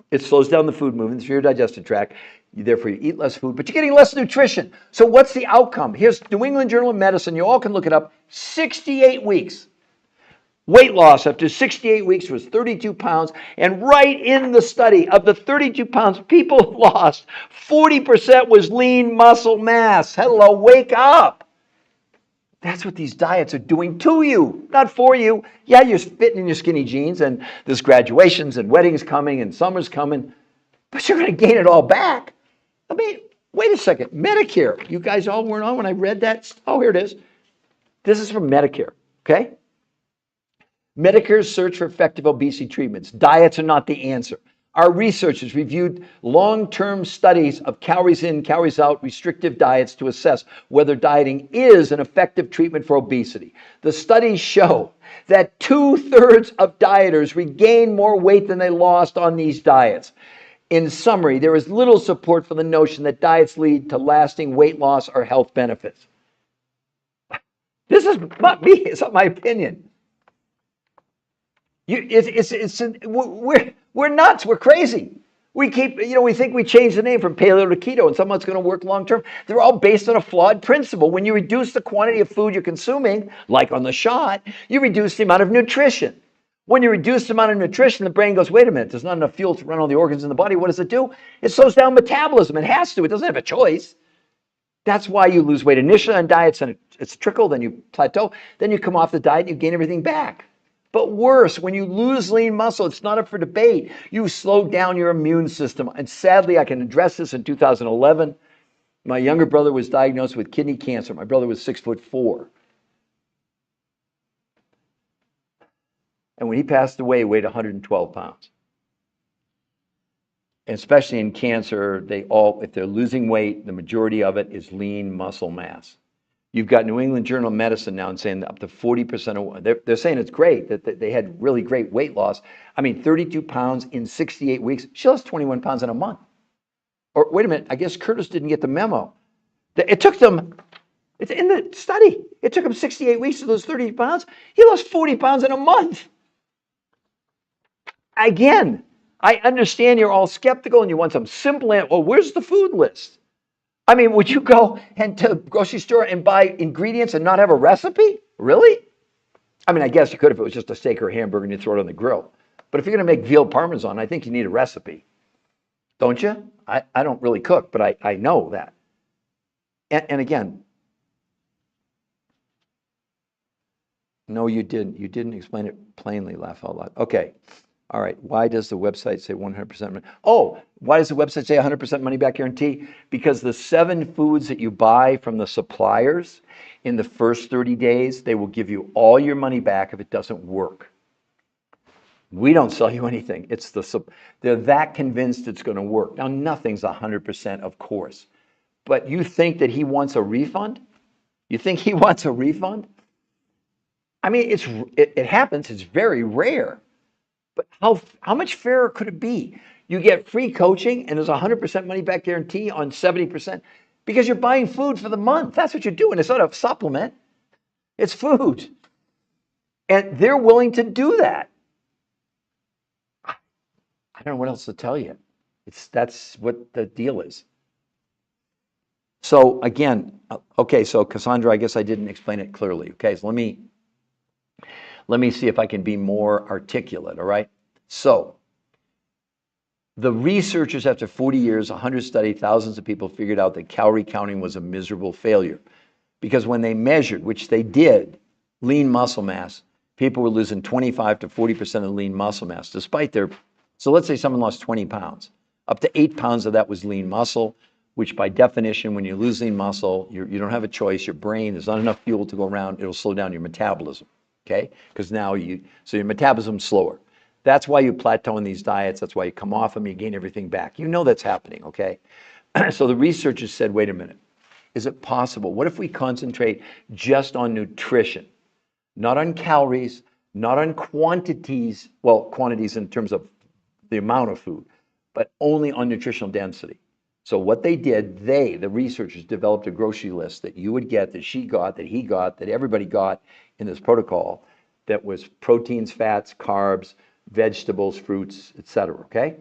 It slows down the food movement through your digestive tract. Therefore, you eat less food, but you're getting less nutrition. So what's the outcome? Here's New England Journal of Medicine. You all can look it up. 68 weeks. Weight loss after 68 weeks was 32 pounds. And right in the study, of the 32 pounds people lost, 40% was lean muscle mass. Hello, wake up. That's what these diets are doing to you, not for you. Yeah, you're fitting in your skinny jeans, and there's graduations and weddings coming and summer's coming, but you're going to gain it all back. I mean, wait a second. Medicare. You guys all weren't on when I read that. Oh, here it is. This is from Medicare, okay? Medicare's search for effective obesity treatments. Diets are not the answer. Our researchers reviewed long-term studies of calories in, calories out, restrictive diets to assess whether dieting is an effective treatment for obesity. The studies show that 2/3 of dieters regain more weight than they lost on these diets. In summary, there is little support for the notion that diets lead to lasting weight loss or health benefits. This is not me, it's not my opinion. We're nuts. We're crazy. We think we changed the name from paleo to keto and someone's going to work long term. They're all based on a flawed principle. When you reduce the quantity of food you're consuming, like on the shot, you reduce the amount of nutrition. When you reduce the amount of nutrition, the brain goes, wait a minute, there's not enough fuel to run all the organs in the body. What does it do? It slows down metabolism. It has to. It doesn't have a choice. That's why you lose weight initially on diets and it's a trickle, then you plateau, then you come off the diet and you gain everything back. But worse, when you lose lean muscle, it's not up for debate. You slow down your immune system. And sadly, I can address this in 2011. My younger brother was diagnosed with kidney cancer. My brother was 6'4". And when he passed away, he weighed 112 pounds. And especially in cancer, if they're losing weight, the majority of it is lean muscle mass. You've got New England Journal of Medicine now saying that up to 40% of, they're saying it's great, that they had really great weight loss. I mean, 32 pounds in 68 weeks. She lost 21 pounds in a month. Or wait a minute, I guess Curtis didn't get the memo. It took them, it's in the study, it took him 68 weeks to lose 30 pounds. He lost 40 pounds in a month. Again, I understand you're all skeptical and you want some simple answer. Well, where's the food list? I mean, would you go to the grocery store and buy ingredients and not have a recipe? Really? I mean, I guess you could if it was just a steak or a hamburger and you throw it on the grill. But if you're going to make veal parmesan, I think you need a recipe. Don't you? I don't really cook, but I know that. And again, no, you didn't. You didn't explain it plainly, laugh out loud. Okay. All right, why does the website say 100% money? Oh, why does the website say 100% money back guarantee? Because the 7 foods that you buy from the suppliers in the first 30 days, they will give you all your money back if it doesn't work. We don't sell you anything. They're that convinced it's going to work. Now, nothing's 100%, of course. But you think that he wants a refund? You think he wants a refund? I mean, it happens. It's very rare. But how much fairer could it be? You get free coaching and there's 100% money back guarantee on 70% because you're buying food for the month. That's what you're doing. It's not a supplement. It's food. And they're willing to do that. I don't know what else to tell you. That's what the deal is. So again, okay, so Cassandra, I guess I didn't explain it clearly. Okay, so let me see if I can be more articulate, all right? So, the researchers, after 40 years, 100 studies, thousands of people figured out that calorie counting was a miserable failure. Because when they measured, which they did, lean muscle mass, people were losing 25 to 40% of lean muscle mass, despite so let's say someone lost 20 pounds. Up to 8 pounds of that was lean muscle, which by definition, when you lose lean muscle, you don't have a choice. Your brain, there's not enough fuel to go around. It'll slow down your metabolism. Okay, because now so your metabolism's slower. That's why you plateau in these diets. That's why you come off them, you gain everything back. You know that's happening, okay? So the researchers said, wait a minute, is it possible? What if we concentrate just on nutrition, not on calories, not on quantities, well, quantities in terms of the amount of food, but only on nutritional density. So what they did, the researchers developed a grocery list that you would get, that she got, that he got, that everybody got in this protocol that was proteins, fats, carbs, vegetables, fruits, etc., okay?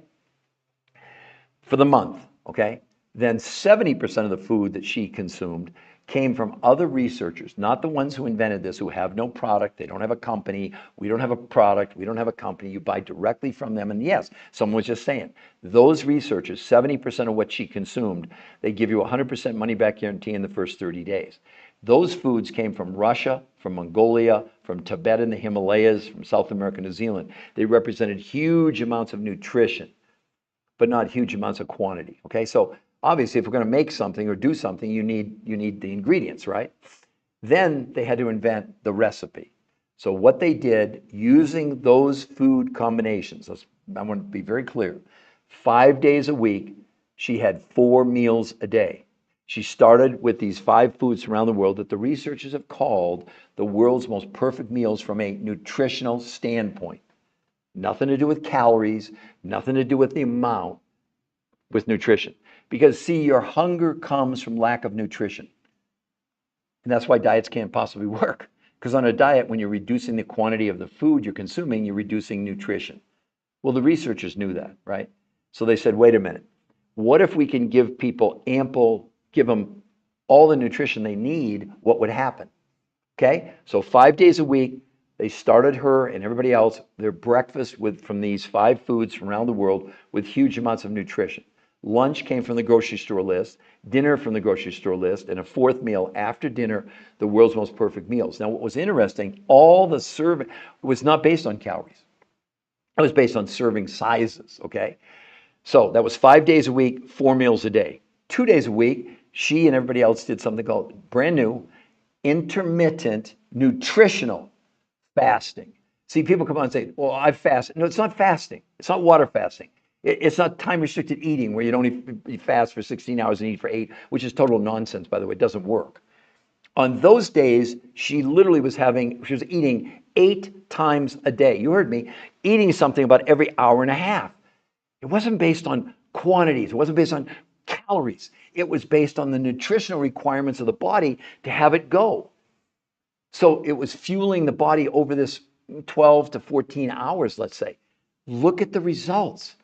For the month, okay? Then 70% of the food that she consumed came from other researchers, not the ones who invented this, who have no product, they don't have a company, we don't have a product, we don't have a company, you buy directly from them. And yes, someone was just saying, those researchers, 70% of what she consumed, they give you 100% money back guarantee in the first 30 days. Those foods came from Russia, from Mongolia, from Tibet and the Himalayas, from South America, New Zealand. They represented huge amounts of nutrition, but not huge amounts of quantity. Okay, so obviously, if we're going to make something or do something, you need the ingredients, right? Then they had to invent the recipe. So what they did using those food combinations, I want to be very clear, 5 days a week, she had 4 meals a day. She started with these 5 foods around the world that the researchers have called the world's most perfect meals from a nutritional standpoint. Nothing to do with calories, nothing to do with the amount, with nutrition. Because see, your hunger comes from lack of nutrition. And that's why diets can't possibly work. Because on a diet, when you're reducing the quantity of the food you're consuming, you're reducing nutrition. Well, the researchers knew that, right? So they said, wait a minute. What if we can give people give them all the nutrition they need? What would happen? Okay, so 5 days a week, they started her and everybody else their breakfast from these 5 foods from around the world with huge amounts of nutrition. Lunch came from the grocery store list, dinner from the grocery store list, and a 4th meal after dinner, the world's most perfect meals. Now, what was interesting, all the serving was not based on calories. It was based on serving sizes, okay? So that was 5 days a week, 4 meals a day. 2 days a week, she and everybody else did something called brand new intermittent nutritional fasting. See, people come on and say, well, I've fasted. No, it's not fasting. It's not water fasting. It's not time-restricted eating where you don't fast for 16 hours and eat for 8, which is total nonsense, by the way. It doesn't work. On those days, she literally was eating 8 times a day. You heard me, eating something about every hour and a half. It wasn't based on quantities. It wasn't based on calories. It was based on the nutritional requirements of the body to have it go. So it was fueling the body over this 12 to 14 hours, let's say. Look at the results.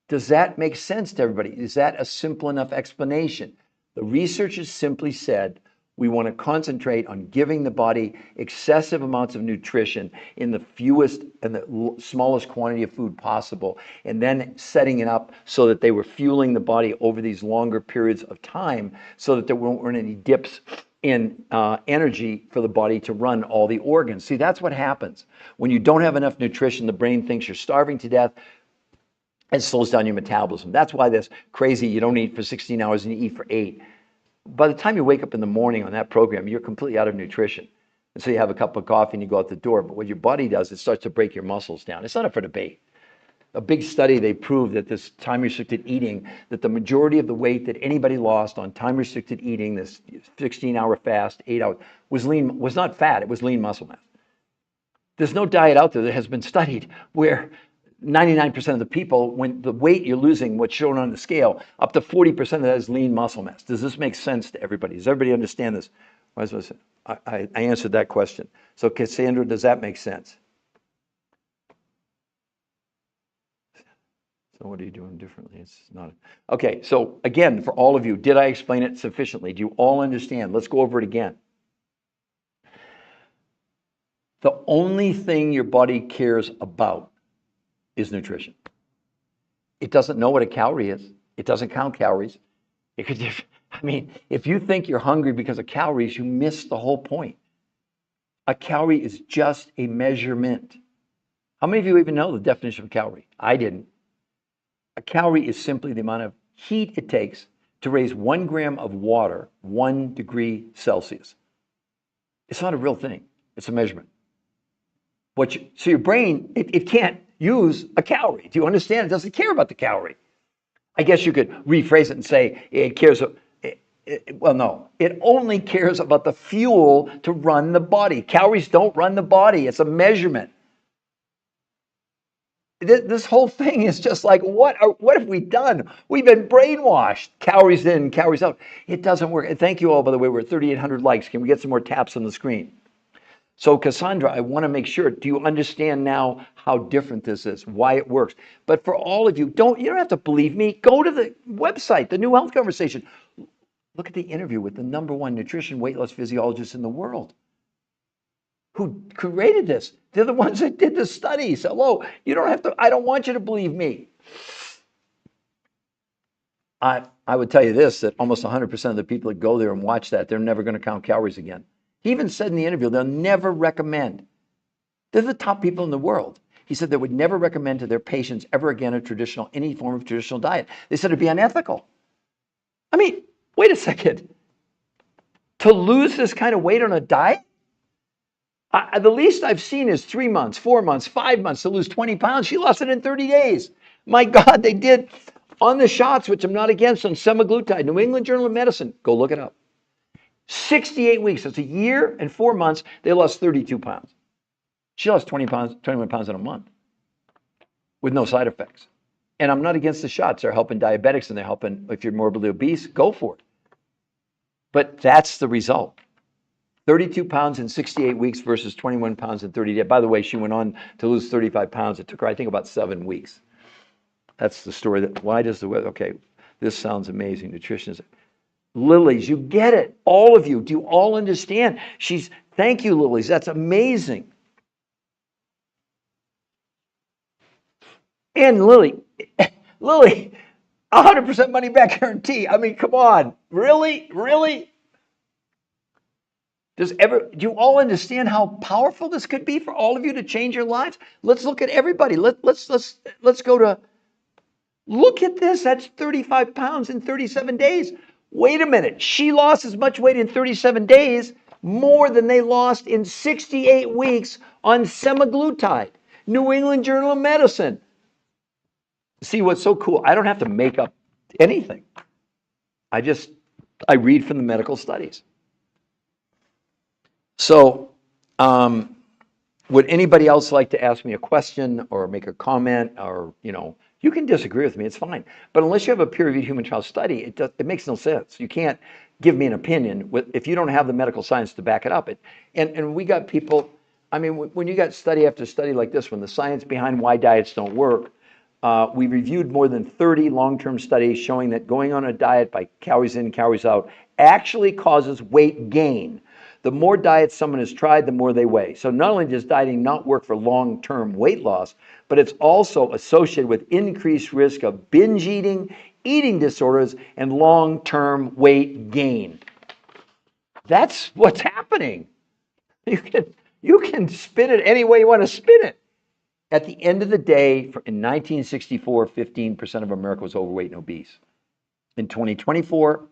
Does that make sense to everybody? Is that a simple enough explanation? The researchers simply said, we want to concentrate on giving the body excessive amounts of nutrition in the fewest and the smallest quantity of food possible, and then setting it up so that they were fueling the body over these longer periods of time so that there weren't any dips in energy for the body to run all the organs. See, that's what happens. When you don't have enough nutrition, the brain thinks you're starving to death and slows down your metabolism. That's why this crazy, you don't eat for 16 hours and you eat for 8. By the time you wake up in the morning on that program, you're completely out of nutrition. And so you have a cup of coffee and you go out the door. But what your body does, it starts to break your muscles down. It's not up for debate. A big study, they proved that this time-restricted eating, that the majority of the weight that anybody lost on time-restricted eating, this 16-hour fast, 8 hours, was not fat, it was lean muscle mass. There's no diet out there that has been studied where 99% of the people, when the weight you're losing, what's shown on the scale, up to 40% of that is lean muscle mass. Does this make sense to everybody? Does everybody understand this? I answered that question. So Cassandra, does that make sense? So what are you doing differently? It's not. Okay, so again, for all of you, did I explain it sufficiently? Do you all understand? Let's go over it again. The only thing your body cares about is nutrition. It doesn't know what a calorie is. It doesn't count calories. If you think you're hungry because of calories, you miss the whole point. A calorie is just a measurement. How many of you even know the definition of calorie? I didn't. A calorie is simply the amount of heat it takes to raise 1 gram of water 1 degree Celsius. It's not a real thing. It's a measurement. So your brain, it can't use a calorie. Do you understand? It doesn't care about the calorie. I guess you could rephrase it and say it cares. Well, no. It only cares about the fuel to run the body. Calories don't run the body. It's a measurement. This whole thing is just like, what have we done? We've been brainwashed. Calories in, calories out. It doesn't work. And thank you all, by the way. We're at 3,800 likes. Can we get some more taps on the screen? So Cassandra, I want to make sure, do you understand now how different this is, why it works? But for all of you, you don't have to believe me. Go to the website, the New Health Conversation. Look at the interview with the #1 nutrition weight loss physiologist in the world who created this. They're the ones that did the studies. Hello, you don't have to, I don't want you to believe me. I would tell you this, that almost 100% of the people that go there and watch that, they're never going to count calories again. He even said in the interview, they'll never recommend. They're the top people in the world. He said they would never recommend to their patients ever again any form of traditional diet. They said it'd be unethical. I mean, wait a second. To lose this kind of weight on a diet? The least I've seen is 3 months, 4 months, 5 months to lose 20 pounds. She lost it in 30 days. My God, they did on the shots, which I'm not against, on semaglutide, New England Journal of Medicine. Go look it up. 68 weeks. That's a year and 4 months. They lost 32 pounds. She lost 20 pounds, 21 pounds in a month with no side effects. And I'm not against the shots. They're helping diabetics and they're helping, if you're morbidly obese, go for it. But that's the result. 32 pounds in 68 weeks versus 21 pounds in 30 days. By the way, she went on to lose 35 pounds. It took her, I think, about 7 weeks. That's the story. Why does the weather? Okay, this sounds amazing. Nutritionist. Lilies, you get it. All of you. Do you all understand? Thank you, Lilies. That's amazing. And Lily, 100% money back guarantee. I mean, come on. Really? Really? Do you all understand how powerful this could be for all of you to change your lives? Let's look at everybody. Let's go to, look at this. That's 35 pounds in 37 days. Wait a minute. She lost as much weight in 37 days, more than they lost in 68 weeks on semaglutide. New England Journal of Medicine. See, what's so cool, I don't have to make up anything. I read from the medical studies. So, would anybody else like to ask me a question or make a comment, or, you can disagree with me, it's fine. But unless you have a peer-reviewed human trial study, it makes no sense. You can't give me an opinion if you don't have the medical science to back it up. And we got people, I mean, when you got study after study like this one, the science behind why diets don't work, we reviewed more than 30 long-term studies showing that going on a diet by calories in, calories out actually causes weight gain. The more diets someone has tried, the more they weigh. So not only does dieting not work for long-term weight loss, but it's also associated with increased risk of binge eating, eating disorders, and long-term weight gain. That's what's happening. You can spin it any way you want to spin it. At the end of the day, in 1964, 15% of America was overweight and obese. In 2024,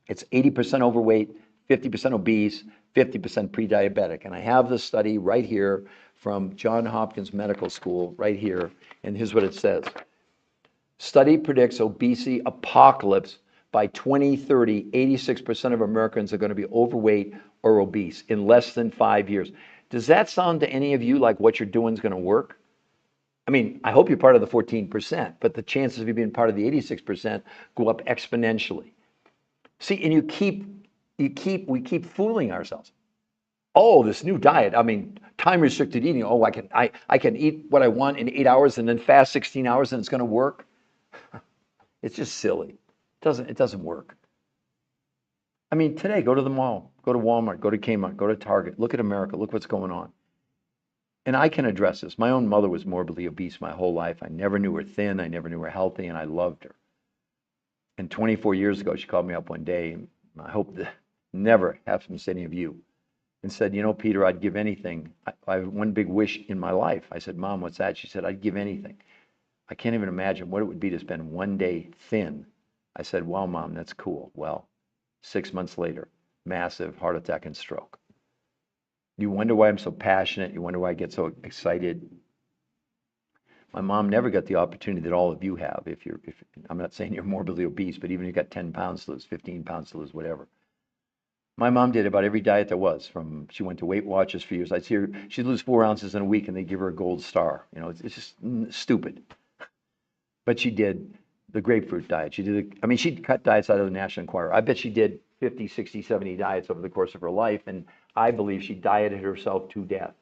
it's 80% overweight, 50% obese, 50% pre-diabetic. And I have this study right here from Johns Hopkins Medical School, right here. And here's what it says. Study predicts obesity apocalypse by 2030. 86% of Americans are going to be overweight or obese in less than 5 years. Does that sound to any of you like what you're doing is going to work? I mean, I hope you're part of the 14%, but the chances of you being part of the 86% go up exponentially. See, and we keep fooling ourselves. Oh, this new diet. I mean, time restricted eating. Oh, I can eat what I want in 8 hours and then fast 16 hours and it's going to work. It's just silly. It doesn't work. I mean, today, go to the mall, go to Walmart, go to Kmart, go to Target. Look at America. Look what's going on. And I can address this. My own mother was morbidly obese my whole life. I never knew her thin. I never knew her healthy, and I loved her. And 24 years ago, she called me up one day, and I hope that never happens to any of you, and said, Peter, I'd give anything. I have one big wish in my life. I said, Mom, what's that? She said, I'd give anything. I can't even imagine what it would be to spend one day thin. I said, well, Mom, that's cool. Well, 6 months later, massive heart attack and stroke. You wonder why I'm so passionate. You wonder why I get so excited. My mom never got the opportunity that all of you have. If I'm not saying you're morbidly obese, but even if you got 10 pounds to lose, 15 pounds to lose, whatever. My mom did about every diet there was. She went to Weight Watchers for years. I'd see her, she'd lose 4 ounces in a week and they'd give her a gold star. It's just stupid. But she did the grapefruit diet. She'd cut diets out of the National Enquirer. I bet she did 50, 60, 70 diets over the course of her life. And I believe she dieted herself to death.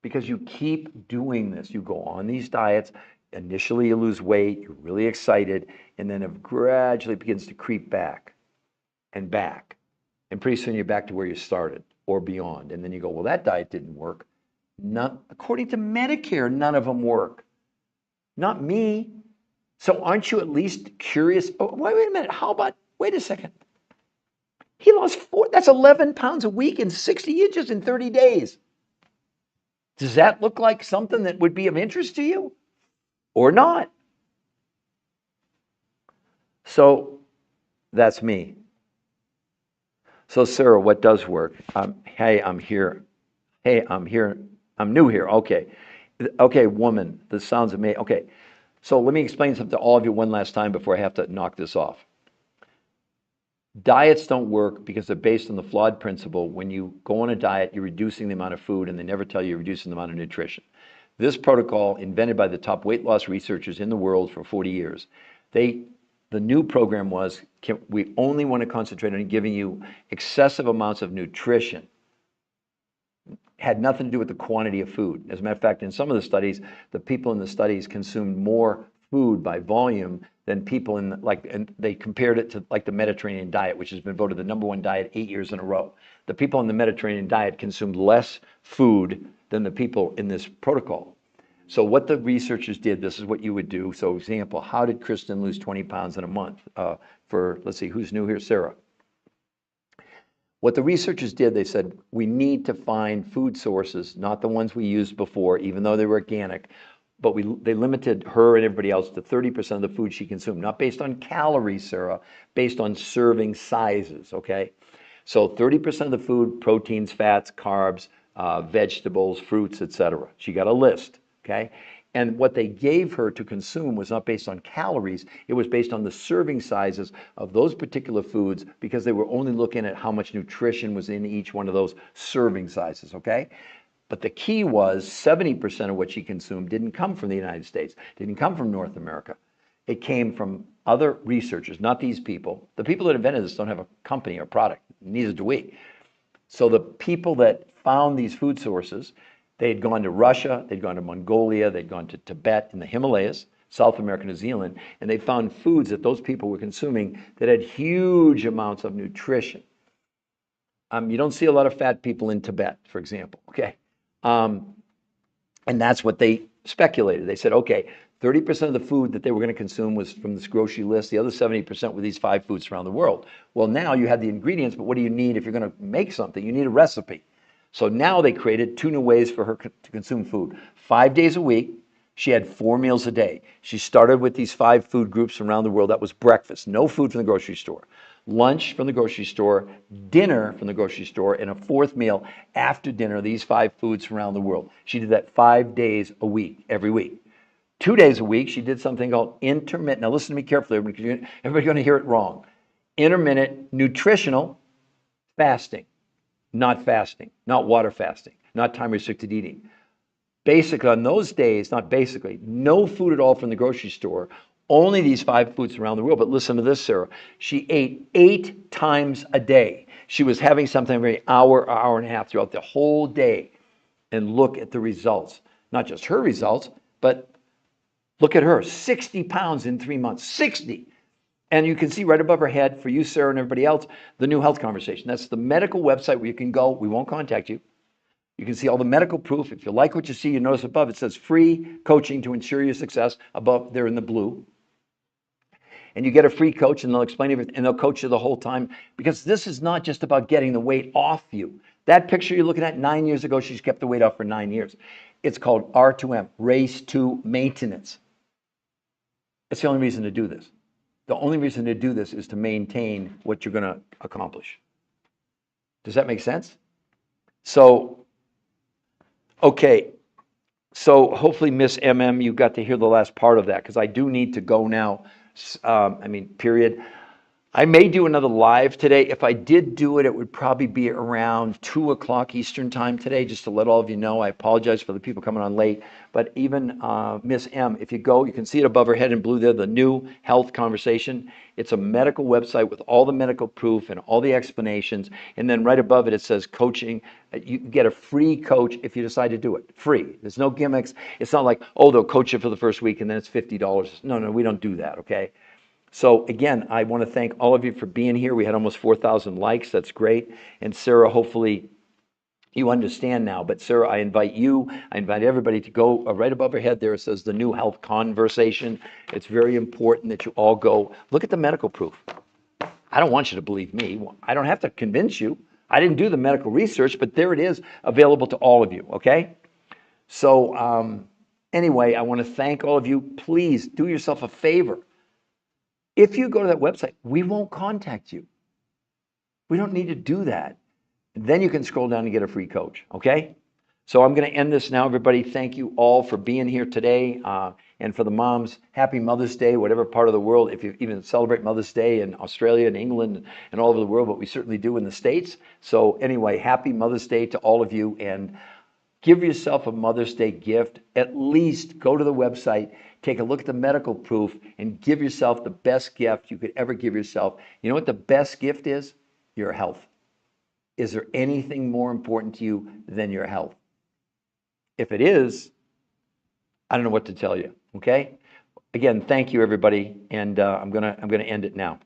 Because you keep doing this. You go on these diets. Initially, you lose weight. You're really excited. And then it gradually begins to creep back and back. And pretty soon you're back to where you started or beyond. And then you go, well, that diet didn't work. According to Medicare, none of them work. Not me. So aren't you at least curious? Oh, wait a minute. How about, wait a second. He lost that's 11 pounds a week in 60 inches in 30 days. Does that look like something that would be of interest to you or not? So that's me. So Sarah, what does work? Hey, I'm here. Hey, I'm here. I'm new here. Okay. Okay, woman, this sounds amazing. Okay. So let me explain something to all of you one last time before I have to knock this off. Diets don't work because they're based on the flawed principle. When you go on a diet, you're reducing the amount of food, and they never tell you you're reducing the amount of nutrition. This protocol, invented by the top weight loss researchers in the world for 40 years, the new program was, we only want to concentrate on giving you excessive amounts of nutrition. Had nothing to do with the quantity of food. As a matter of fact, in some of the studies, the people in the studies consumed more food by volume than people in and they compared it to like the Mediterranean diet, which has been voted the #1 diet 8 years in a row. The people in the Mediterranean diet consumed less food than the people in this protocol. So what the researchers did, this is what you would do. So example, how did Kristen lose 20 pounds in a month? Let's see, who's new here? Sarah. What the researchers did, they said, we need to find food sources, not the ones we used before, even though they were organic, but they limited her and everybody else to 30% of the food she consumed, not based on calories, Sarah, based on serving sizes, okay? So 30% of the food, proteins, fats, carbs, vegetables, fruits, etc. She got a list, okay? And what they gave her to consume was not based on calories, it was based on the serving sizes of those particular foods because they were only looking at how much nutrition was in each one of those serving sizes, okay? But the key was 70% of what she consumed didn't come from the United States, didn't come from North America. It came from other researchers, not these people. The people that invented this don't have a company or product, neither do we. So the people that found these food sources, they'd gone to Russia, they'd gone to Mongolia, they'd gone to Tibet in the Himalayas, South America, New Zealand, and they found foods that those people were consuming that had huge amounts of nutrition. You don't see a lot of fat people in Tibet, for example, okay? And that's what they speculated. They said, okay, 30% of the food that they were going to consume was from this grocery list. The other 70% were these 5 foods around the world. Well, now you have the ingredients, but what do you need if you're going to make something? You need a recipe. So now they created 2 new ways for her to consume food. 5 days a week, she had 4 meals a day. She started with these 5 food groups around the world. That was breakfast, no food from the grocery store. Lunch from the grocery store, dinner from the grocery store, and a 4th meal after dinner, these 5 foods from around the world. She did that 5 days a week, every week. 2 days a week, she did something called intermittent. Now listen to me carefully, because everybody's going to hear it wrong. Intermittent nutritional fasting, not water fasting, not time-restricted eating. Basically, on those days, not basically, no food at all from the grocery store, only these 5 foods around the world. But listen to this, Sarah. She ate 8 times a day. She was having something every hour, hour and a half throughout the whole day. And look at the results. Not just her results, but look at her, 60 pounds in 3 months, 60. And you can see right above her head, for you, Sarah, and everybody else, the New Health Conversation. That's the medical website where you can go. We won't contact you. You can see all the medical proof. If you like what you see, you notice above it says free coaching to ensure your success. Above there in the blue. And you get a free coach, and they'll explain everything, and they'll coach you the whole time, because this is not just about getting the weight off you. That picture you're looking at 9 years ago, she's kept the weight off for 9 years. It's called R2M, race to maintenance. It's the only reason to do this. The only reason to do this is to maintain what you're going to accomplish. Does that make sense? So, okay. So hopefully, Miss MM, you got to hear the last part of that, because I do need to go now. Period. I may do another live today. If I did do it, it would probably be around 2 o'clock Eastern time today, just to let all of you know. I apologize for the people coming on late. But even Miss M, if you go, you can see it above her head in blue there, the New Health Conversation. It's a medical website with all the medical proof and all the explanations. And then right above it, it says coaching. You can get a free coach if you decide to do it. Free. There's no gimmicks. It's not like, oh, they'll coach you for the first week and then it's $50. No, we don't do that, okay? So again, I want to thank all of you for being here. We had almost 4,000 likes. That's great. And Sarah, hopefully You understand now. But sir, I invite everybody to go right above our head there. It says the new health conversation. It's very important that you all go look at the medical proof. I don't want you to believe me. I don't have to convince you. I didn't do the medical research, but there it is, available to all of you, okay? So anyway, I want to thank all of you. Please do yourself a favor. If you go to that website, we won't contact you. We don't need to do that. Then you can scroll down and get a free coach, okay? So I'm going to end this now, everybody. Thank you all for being here today. And for the moms, happy Mother's Day, whatever part of the world, if you even celebrate Mother's Day in Australia and England and all over the world, but we certainly do in the States. So anyway, happy Mother's Day to all of you, and give yourself a Mother's Day gift. At least go to the website, take a look at the medical proof, and give yourself the best gift you could ever give yourself. You know what the best gift is? Your health. Is there anything more important to you than your health? If it is, I don't know what to tell you, okay? Again, thank you, everybody, and I'm gonna end it now.